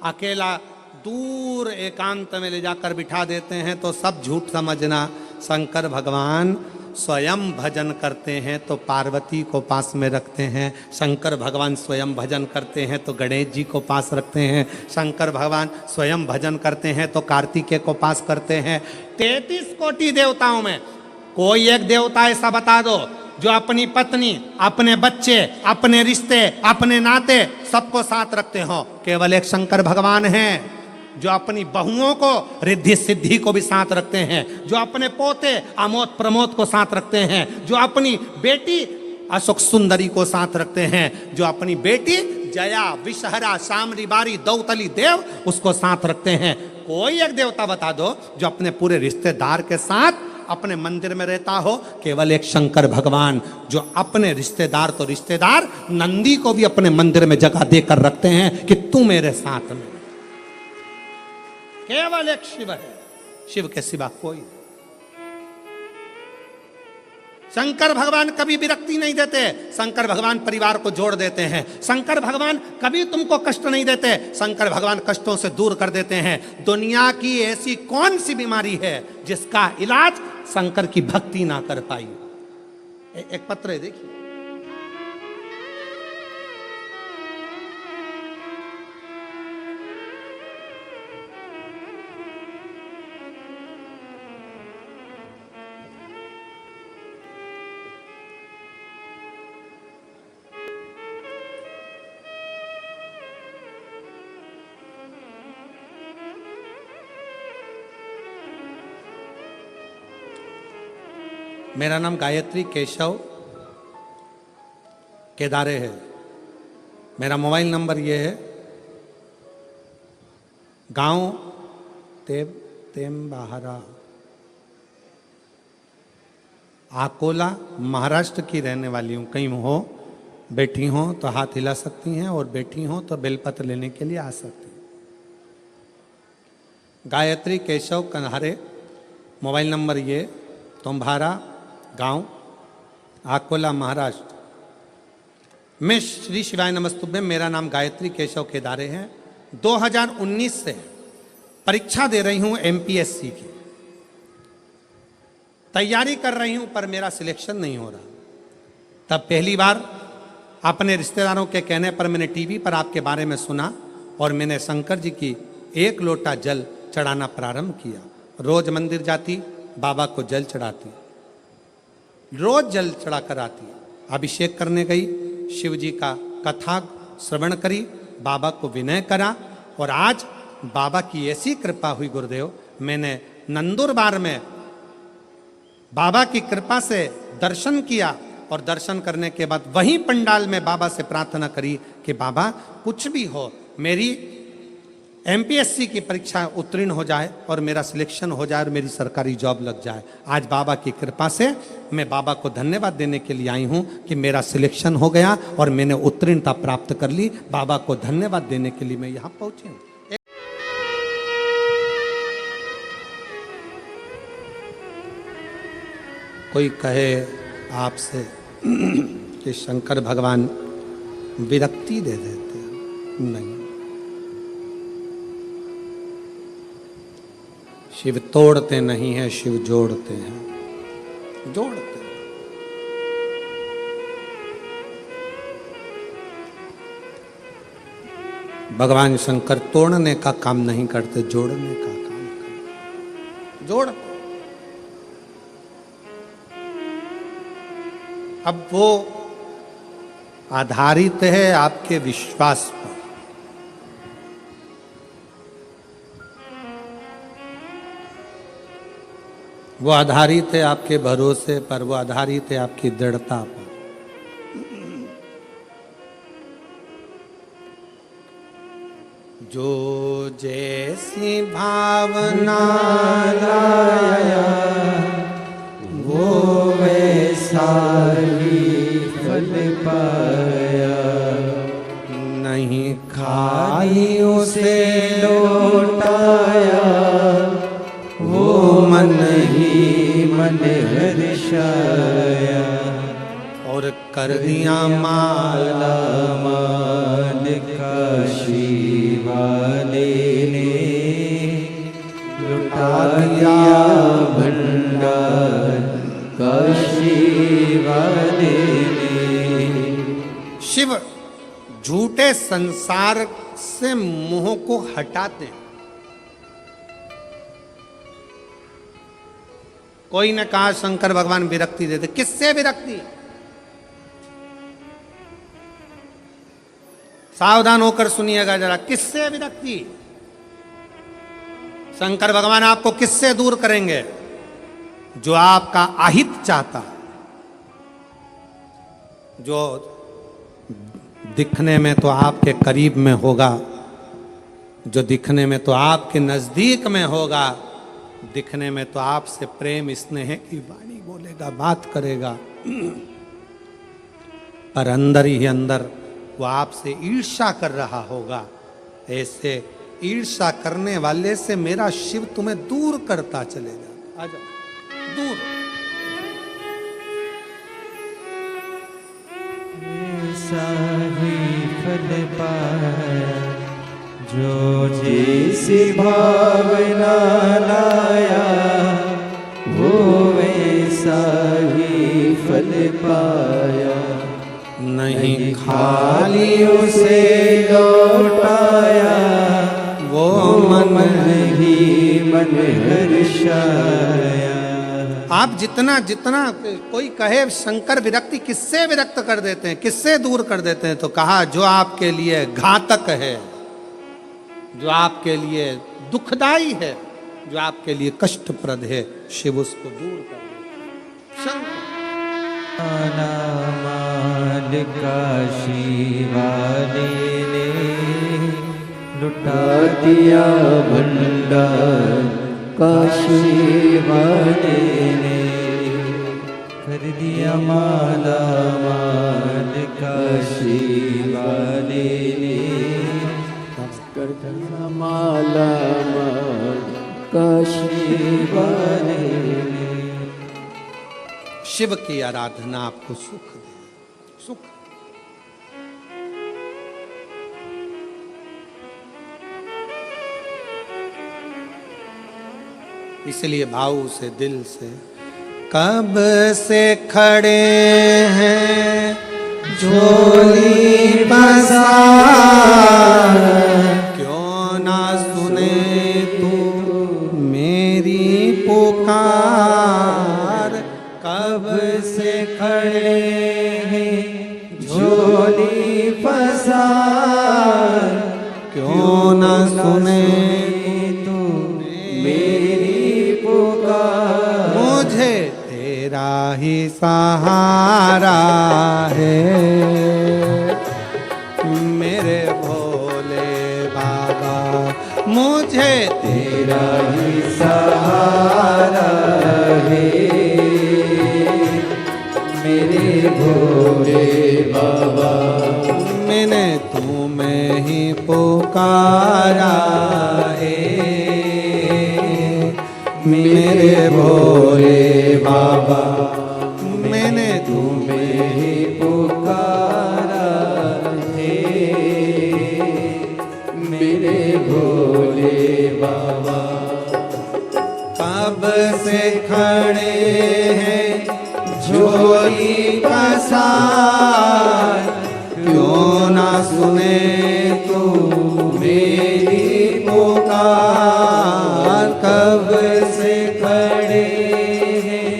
अकेला दूर एकांत में ले जाकर बिठा देते हैं, तो सब झूठ समझना। शंकर भगवान स्वयं भजन करते हैं तो पार्वती को पास में रखते हैं, शंकर भगवान स्वयं भजन करते हैं तो गणेश जी को पास रखते हैं, शंकर भगवान स्वयं भजन करते हैं तो कार्तिकेय को पास करते हैं। 33 कोटि देवताओं में कोई एक देवता ऐसा बता दो जो अपनी पत्नी, अपने बच्चे, अपने रिश्ते, अपने नाते सबको साथ रखते हो। केवल एक शंकर भगवान हैं जो अपनी बहुओं को रिद्धि सिद्धि को भी साथ रखते हैं, जो अपने पोते आमोद प्रमोद को साथ रखते हैं, जो अपनी बेटी अशोक सुंदरी को साथ रखते हैं, जो अपनी बेटी जया विषहरा शामरी बारी दौतली देव उसको साथ रखते हैं। कोई एक देवता बता दो जो अपने पूरे रिश्तेदार के साथ अपने मंदिर में रहता हो। केवल एक शंकर भगवान जो अपने रिश्तेदार तो रिश्तेदार नंदी को भी अपने मंदिर में जगह देकर रखते हैं कि तू मेरे साथ में। केवल एक शिव है, शिव के सिवा कोई नहीं। शंकर भगवान कभी विरक्ति नहीं देते, शंकर भगवान परिवार को जोड़ देते हैं, शंकर भगवान कभी तुमको कष्ट नहीं देते, शंकर भगवान कष्टों से दूर कर देते हैं। दुनिया की ऐसी कौन सी बीमारी है जिसका इलाज शंकर की भक्ति ना कर पाई? एक पत्र है, देखिए। मेरा नाम गायत्री केशव केदारे है। मेरा मोबाइल नंबर ये है, गांव तेम्बाहरा, अकोला, महाराष्ट्र की रहने वाली हूँ। कहीं हो बैठी हो तो हाथ हिला सकती हैं, और बैठी हो तो बेलपत्र लेने के लिए आ सकती हैं। गायत्री केशव कन्हारे, मोबाइल नंबर ये, तुम्हारा गांव, अकोला, महाराष्ट्र। मैं श्री शिवाय नमस्तुभ्यम, मेरा नाम गायत्री केशव केदारे है। 2019 से परीक्षा दे रही हूं एमपीएससी की, तैयारी कर रही हूं, पर मेरा सिलेक्शन नहीं हो रहा। तब पहली बार अपने रिश्तेदारों के कहने पर मैंने टीवी पर आपके बारे में सुना, और मैंने शंकर जी की 1 लोटा जल चढ़ाना प्रारंभ किया। रोज मंदिर जाती, बाबा को जल चढ़ाती, रोज जल चढ़ा कर आती। अभिषेक करने गई, शिव जी का कथा श्रवण करी, बाबा को विनय करा, और आज बाबा की ऐसी कृपा हुई गुरुदेव, मैंने नंदुरबार में बाबा की कृपा से दर्शन किया, और दर्शन करने के बाद वहीं पंडाल में बाबा से प्रार्थना करी कि बाबा कुछ भी हो, मेरी एमपीएससी की परीक्षा उत्तीर्ण हो जाए और मेरा सिलेक्शन हो जाए और मेरी सरकारी जॉब लग जाए। आज बाबा की कृपा से मैं बाबा को धन्यवाद देने के लिए आई हूँ कि मेरा सिलेक्शन हो गया और मैंने उत्तीर्णता प्राप्त कर ली। बाबा को धन्यवाद देने के लिए मैं यहाँ पहुँची हूँ। कोई कहे आपसे कि शंकर भगवान विरक्ति दे देते हैं, नहीं, शिव तोड़ते नहीं हैं, शिव जोड़ते हैं, जोड़ते हैं। भगवान शंकर तोड़ने का काम नहीं करते, जोड़ने का काम करते, जोड़ते। अब वो आधारित है आपके विश्वास पर। वो आधारित है आपके भरोसे पर, वो आधारित है आपकी दृढ़ता पर। जो जैसी भावना लाया वो वैसा ही फल पाया, नहीं खाली उसे लौटाया, वो मन ही मन हर्षाया, और कर दिया माला माल काशी वाले ने, लुटा दिया भंडार काशी वाले ने। शिव झूठे संसार से मोह को हटाते हैं। कोई ने कहा शंकर भगवान विरक्ति देते, किससे विरक्ति? सावधान होकर सुनिएगा जरा, किससे विरक्ति? शंकर भगवान आपको किससे दूर करेंगे? जो आपका अहित चाहता, जो दिखने में तो आपके करीब में होगा, जो दिखने में तो आपके नजदीक में होगा, दिखने में तो आपसे प्रेम स्नेह की वाणी बोलेगा, बात करेगा, पर अंदर ही अंदर वो आपसे ईर्ष्या कर रहा होगा। ऐसे ईर्ष्या करने वाले से मेरा शिव तुम्हें दूर करता चलेगा। आजा दूर। ऐसा ही फल पाया, जो जैसी भावना लाया, वो वैसा ही फल पाया, नहीं खाली उसे लौटाया, वो मन ही मन हर्षाया। आप जितना जितना कोई कहे शंकर विरक्ति, किससे विरक्त कर देते हैं, किससे दूर कर देते हैं? तो कहा जो आपके लिए घातक है, जो आपके लिए दुखदाई है, जो आपके लिए कष्टप्रद है, शिव उसको दूर कर देते हैं। शंकर माला माल काशी वाले ने लुटा दिया भंडार काशी वाले ने कर दिया माला माल काशी वाले ने कर दिया माला माल काशी वाले ने। शिव की आराधना आपको सुख दे, सुख। इसलिए भाव से, दिल से, कब से खड़े हैं झोली पसार, क्यों ना सुने तू मेरी पुकार। कब से खड़े हैं झोली पसार, क्यों ना सुने तू मेरी पुकार। मुझे तेरा ही सहारा है मेरे भोले बाबा, मुझे तेरा ही सहारा है मेरे भोले बाबा। मैंने तुम्हें ही पुकारा है मेरे भोले बाबा, मैंने तुम्हें ही पुकारा है मेरे भोले बाबा। कब से खड़े हैं झोली पसार, क्यों ना सुने तू मेरी पुकार। कब से खड़े हैं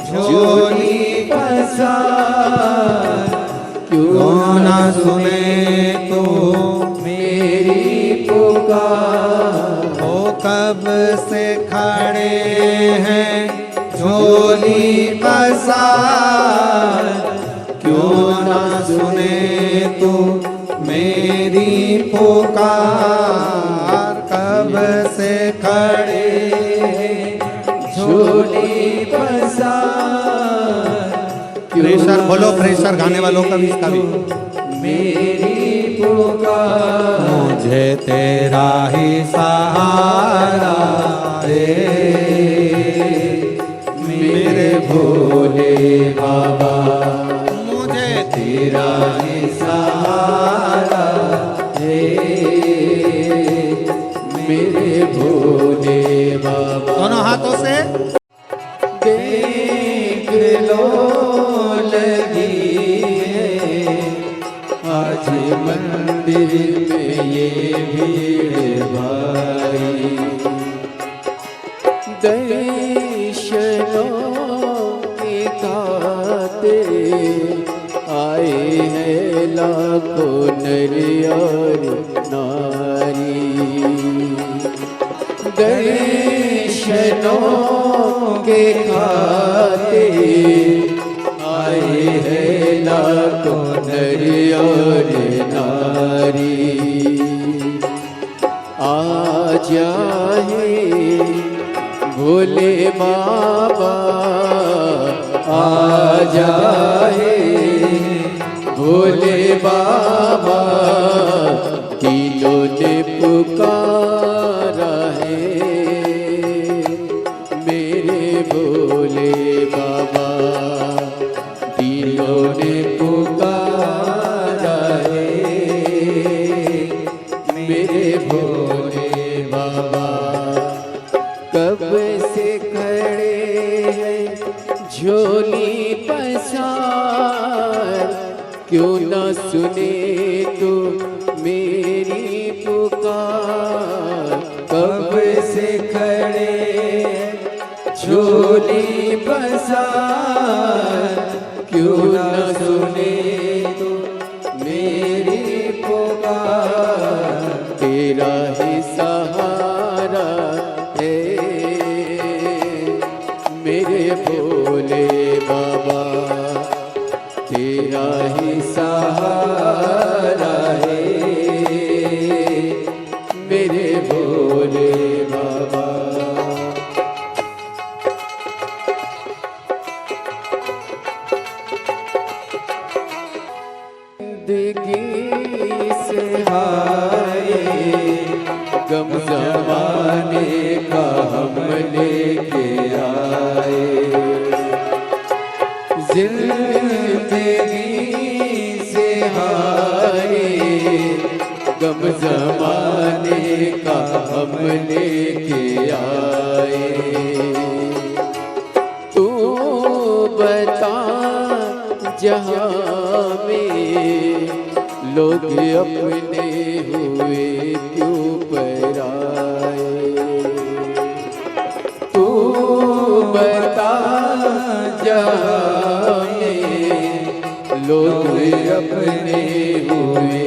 झोली पसार, क्यों ना सुने तू मेरी पुकार। ओ कब से खड़े हैं झोली पसार, क्यों ना सुने तू मेरी पुकार। कब से खड़े हैं झोली पसार। प्रेशर बोलो, प्रेशर गाने वालों का भी, इसका भी। मेरी पुकार, मुझे तेरा ही सहारा है मेरे भोले बाबा, मुझे तेरा ही सहारा है मेरे भोले बाबा। दोनों हाथों से देख लो लगी है आज मंदिर में ये भीड़ भारी। दर्शनों के खातिर आए हैं लाखों नर और नारी। दर्शनों के खातिर आए हैं लाखों नर और नारी। आ जाए भोले बाबा, आ जाए भोले बाबा, तीनों ने पुकारा है मेरे भोले बाबा। तीनों ने पुकारा है मेरे भोले बाबा। कब से खड़े हैं झोली पसार, क्यों न सुने तो मेरी पुकार। कब से खड़े हैं झोली पसार, क्यों न सुने तो मेरी पुकार। तेरा ही सहारा है मेरे भोले बाबा। से हारे गम जमाने का हम लेके आए। जिंदगी से हारे गम जमाने का हम लेके आए। तू बता जहाँ में लोग अपने हुए क्यों पराए। तू बता जहाँ में लोग अपने हुए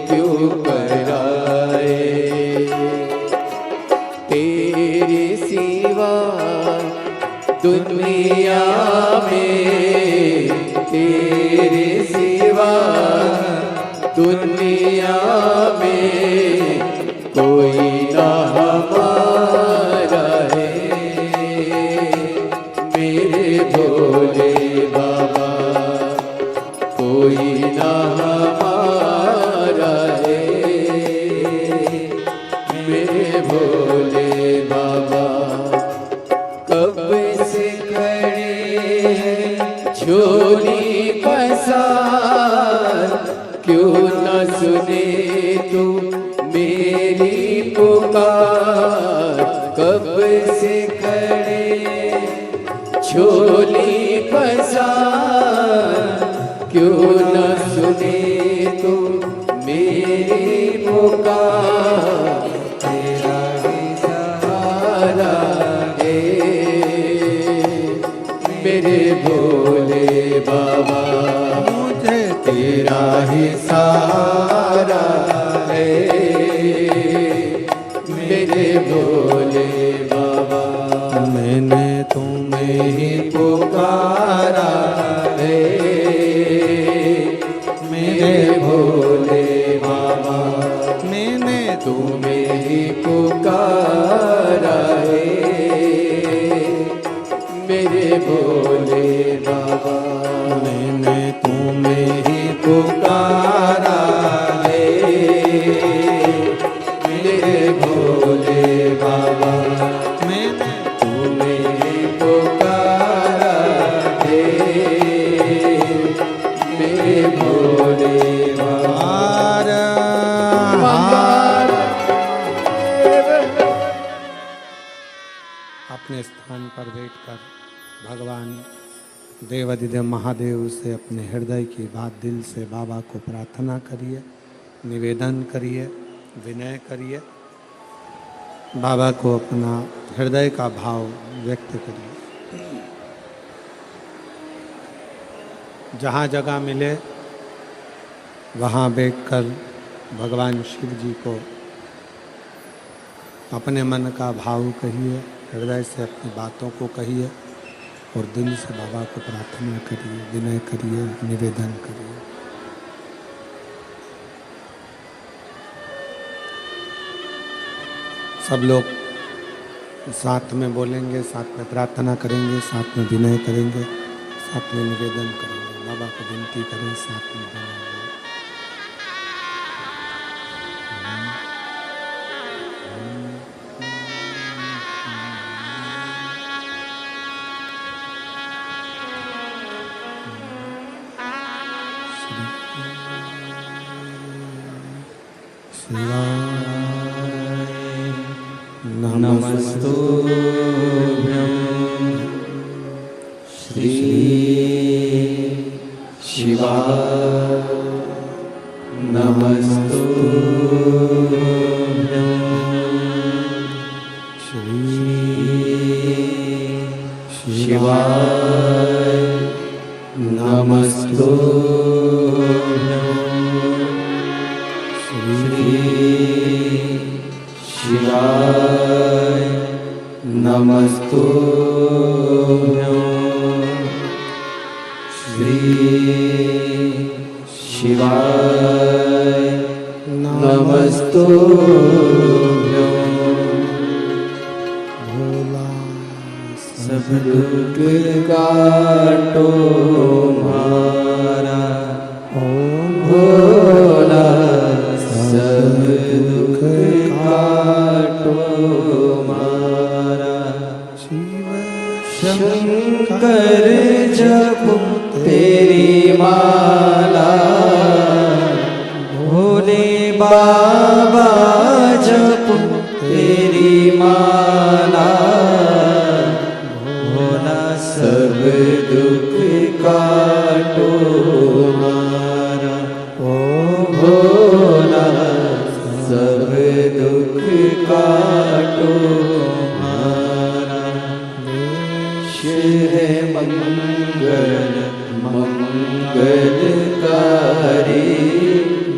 क्यों पराए। तेरे सिवा दुनिया में, तेरे सिवा दुनिया में कोई ना हमारा है। मेरे भोले बाबा कोई ना हमारा है। मेरे भोले बाबा कब से खड़े हैं झोली पसार, क्यों न सुने तू मेरी पुकार। कब से खड़े झोली पसार, क्यों न सुने तू मेरी पुकार। तेरा ही सहारा है मेरे भोले बाबा, मुझे तेरा ही सहारा है मेरे भोले बाबा। मैंने तुम्हें ही पुकारा है मेरे भोले बाबा। मैंने तुम्हें ही पुकारा है मेरे भोले बाबा। मैंने तुम्हें ही पुकारा है मेरे भोले बाबा। मैंने तुम्हें ही पुकारा है मेरे भोले बाबा। अपने स्थान पर बैठकर भगवान देवाधिदेव महादेव से अपने हृदय की बात दिल से बाबा को प्रार्थना करिए, निवेदन करिए, विनय करिए। बाबा को अपना हृदय का भाव व्यक्त करिए। जहाँ जगह मिले वहाँ बैठकर भगवान शिव जी को अपने मन का भाव कहिए, हृदय से अपनी बातों को कहिए और दिल से बाबा को प्रार्थना करिए, विनय करिए, निवेदन करिए। सब लोग साथ में बोलेंगे, साथ में प्रार्थना करेंगे, साथ में विनय करेंगे, साथ में निवेदन करेंगे। बाबा को विनती करें, साथ में विनय। नमस्तुभ्यं श्री शिवाय। नमस्तुभ्यं श्री शिवाय। नमस्तुभ्यं श्री शिवाय। नमस्तुभ्यं श्री शिवाय। नमस्तुभ्यं भोला सब दुख काटो मारा। ओम कर जपूं तेरी माला, भोले बाबा जपूं तेरी माला, भोला सब दुख काटो मारा। ओ भोला सब दुख काटो मारा। देश है मंगल मंगलकारी,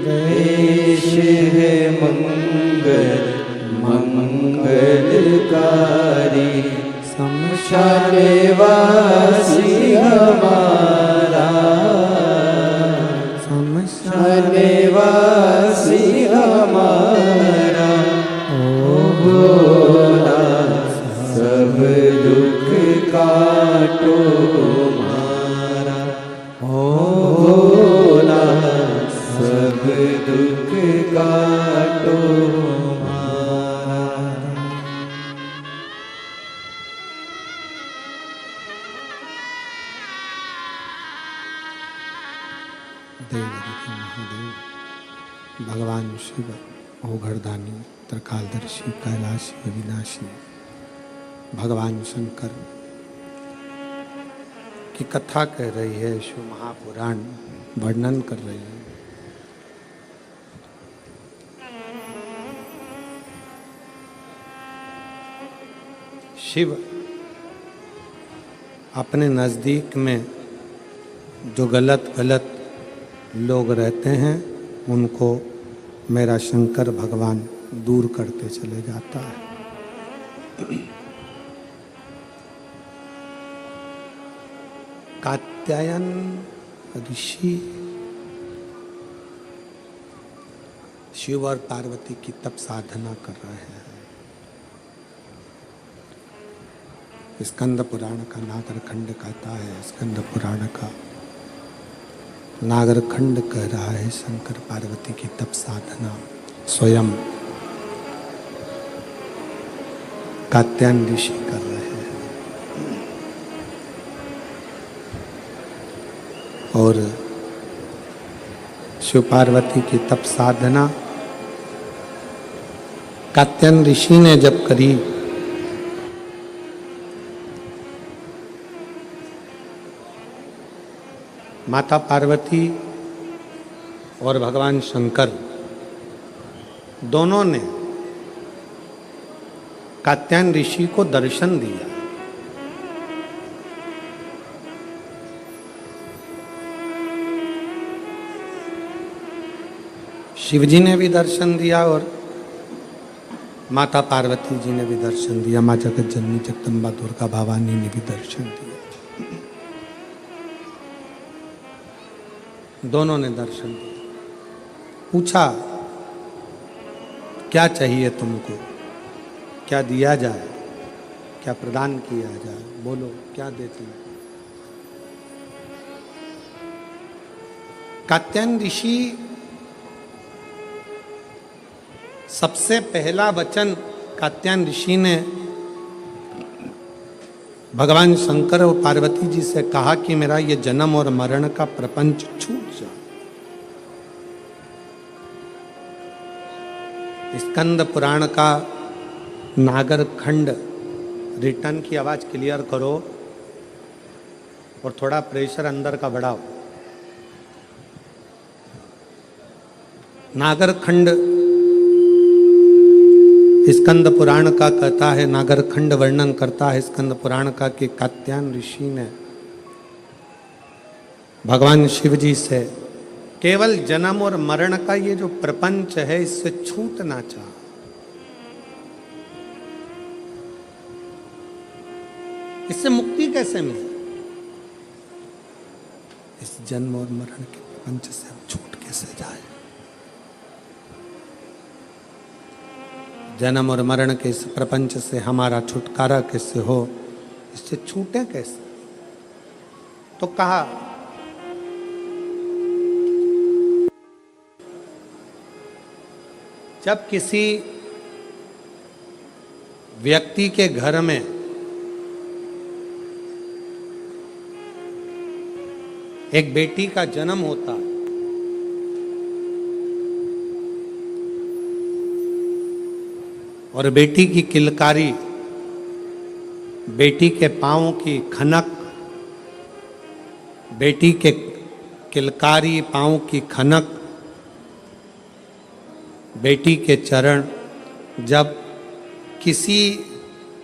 देश है मंगल मंगलकारी, शमशाने वासी हमारा, शमशाने वासी हमारा। ओ भोला सब दुख काटो मारा। ओ भोला सब दुख काटो मारा। देवरिति महादेव, भगवान शिव ओघड़दानी, त्रिकालदर्शी, कैलाशी, अविनाशी, भगवान शंकर की कथा कह रही है। शिव महापुराण वर्णन कर रही है। शिव अपने नजदीक में जो गलत गलत लोग रहते हैं उनको मेरा शंकर भगवान दूर करते चले जाता है। कात्यायन ऋषि शिव और पार्वती की तप साधना कर रहे हैं। स्कंद पुराण का नागरखंड कहता है, स्कंद पुराण का नागरखंड कह रहा है शंकर पार्वती की तप साधना स्वयं कात्यायन ऋषि कर रहे हैं। और शिव पार्वती की तप साधना कात्यायन ऋषि ने जब करी, माता पार्वती और भगवान शंकर दोनों ने कात्यायन ऋषि को दर्शन दिया। शिव जी ने भी दर्शन दिया और माता पार्वती जी ने भी दर्शन दिया। माँ जगत जननी जगदम्बा दुर्गा भवानी ने भी दर्शन दिया। दोनों ने दर्शन दिया। पूछा क्या चाहिए तुमको, क्या दिया जाए, क्या प्रदान किया जाए, बोलो क्या देती है। कात्यायन ऋषि सबसे पहला वचन कात्यायन ऋषि ने भगवान शंकर और पार्वती जी से कहा कि मेरा ये जन्म और मरण का प्रपंच छूट जाए। स्कंद पुराण का नागरखंड रिटर्न की आवाज क्लियर करो और थोड़ा प्रेशर अंदर का बढ़ाओ। नागरखंड स्कंद पुराण का कहता है, नागरखंड वर्णन करता है स्कंद पुराण का कि कात्यायन ऋषि ने भगवान शिव जी से केवल जन्म और मरण का ये जो प्रपंच है इससे छूटना चाहा। इससे मुक्ति कैसे मिले, इस जन्म और मरण के प्रपंच से हम छूट कैसे जाए। जन्म और मरण के इस प्रपंच से हमारा छुटकारा कैसे हो, इससे छूटे कैसे। तो कहा जब किसी व्यक्ति के घर में एक बेटी का जन्म होता है, और बेटी की किलकारी, बेटी के पाँव की खनक, बेटी के किलकारी पाँव की खनक, बेटी के चरण जब किसी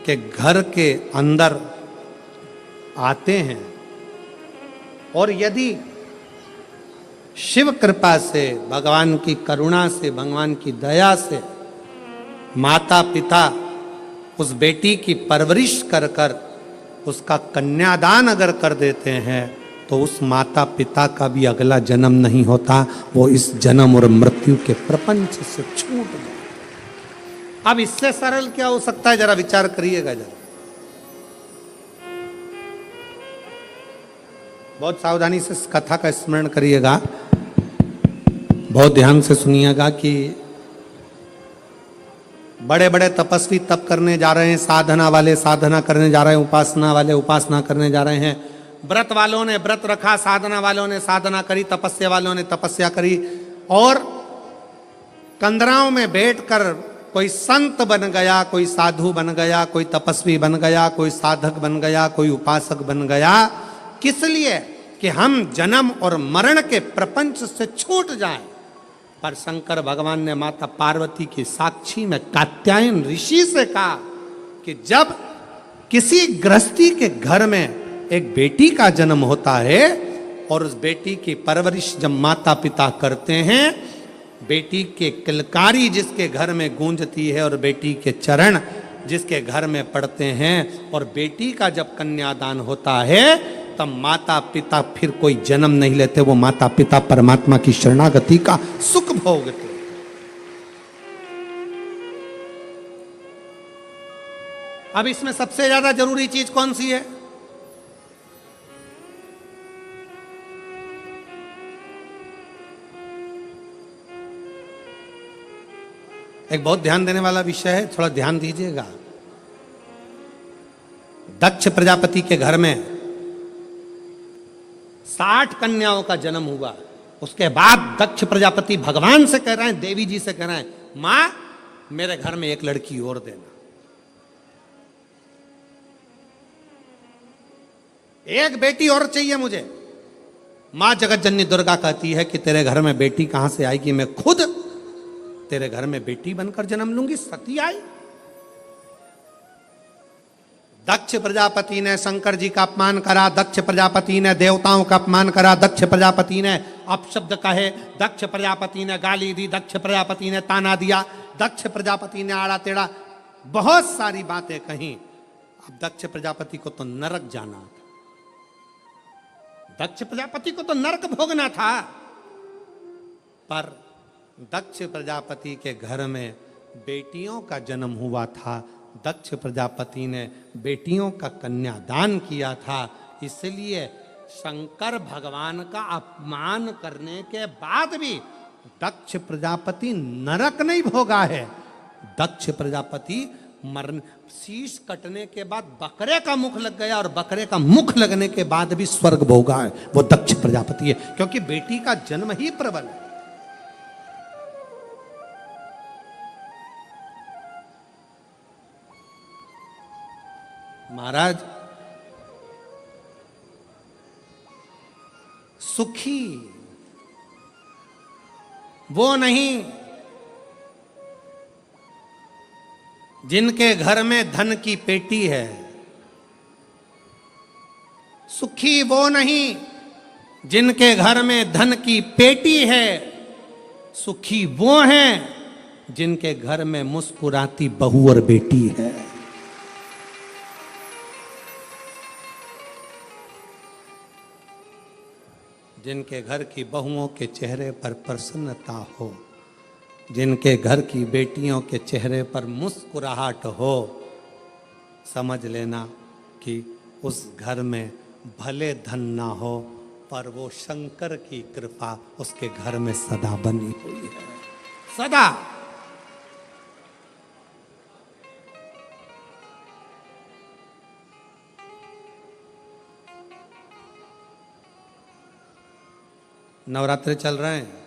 के घर के अंदर आते हैं, और यदि शिव कृपा से, भगवान की करुणा से, भगवान की दया से माता पिता उस बेटी की परवरिश कर कर उसका कन्यादान अगर कर देते हैं, तो उस माता पिता का भी अगला जन्म नहीं होता, वो इस जन्म और मृत्यु के प्रपंच से छूट गए। अब इससे सरल क्या हो सकता है, जरा विचार करिएगा जरा। बहुत सावधानी से इस कथा का स्मरण करिएगा, बहुत ध्यान से सुनिएगा कि बड़े बड़े तपस्वी तप करने जा रहे हैं, साधना वाले साधना करने जा रहे हैं, उपासना वाले उपासना करने जा रहे हैं, व्रत वालों ने व्रत रखा, साधना वालों ने साधना करी, तपस्या वालों ने तपस्या करी, और कंदराओं में बैठकर कोई संत बन गया, कोई साधु बन गया, कोई तपस्वी बन गया, कोई साधक बन गया, कोई उपासक बन गया। किस लिए? कि हम जन्म और मरण के प्रपंच से छूट जाएं। पर शंकर भगवान ने माता पार्वती की साक्षी में कात्यायन ऋषि से कहा कि जब किसी गृहस्थी के घर में एक बेटी का जन्म होता है और उस बेटी की परवरिश जब माता पिता करते हैं, बेटी के किलकारी जिसके घर में गूंजती है और बेटी के चरण जिसके घर में पड़ते हैं, और बेटी का जब कन्यादान होता है, तब माता पिता फिर कोई जन्म नहीं लेते, वो माता पिता परमात्मा की शरणागति का सुख भोगते। अब इसमें सबसे ज्यादा जरूरी चीज कौन सी है? एक बहुत ध्यान देने वाला विषय है, थोड़ा ध्यान दीजिएगा। दक्ष प्रजापति के घर में 60 कन्याओं का जन्म हुआ। उसके बाद दक्ष प्रजापति भगवान से कह रहे हैं, देवी जी से कह रहे हैं, मां मेरे घर में एक लड़की और देना, एक बेटी और चाहिए मुझे। मां जगत जननी दुर्गा कहती है कि तेरे घर में बेटी कहां से आएगी, मैं खुद तेरे घर में बेटी बनकर जन्म लूंगी। सती आई। दक्ष प्रजापति ने शंकर जी का अपमान करा, दक्ष प्रजापति ने देवताओं का अपमान करा, दक्ष प्रजापति ने अपशब्द कहे, दक्ष प्रजापति ने गाली दी, दक्ष प्रजापति ने ताना दिया, दक्ष प्रजापति ने आड़ा टेढ़ा बहुत सारी बातें कही। अब दक्ष प्रजापति को तो नरक जाना था, दक्ष प्रजापति को तो नरक भोगना था। पर दक्ष प्रजापति के घर में बेटियों का जन्म हुआ था, दक्ष प्रजापति ने बेटियों का कन्यादान किया था। इसलिए शंकर भगवान का अपमान करने के बाद भी दक्ष प्रजापति नरक नहीं भोगा है। दक्ष प्रजापति मरण, शीश कटने के बाद बकरे का मुख लग गया, और बकरे का मुख लगने के बाद भी स्वर्ग भोगा है, वो दक्ष प्रजापति है, क्योंकि बेटी का जन्म ही प्रबल है। महाराज, सुखी वो नहीं जिनके घर में धन की पेटी है, सुखी वो नहीं जिनके घर में धन की पेटी है, सुखी वो हैं जिनके घर में मुस्कुराती बहू और बेटी है। जिनके घर की बहुओं के चेहरे पर प्रसन्नता हो, जिनके घर की बेटियों के चेहरे पर मुस्कुराहट हो, समझ लेना कि उस घर में भले धन ना हो, पर वो शंकर की कृपा उसके घर में सदा बनी हुई है, सदा। नवरात्रे चल रहे हैं,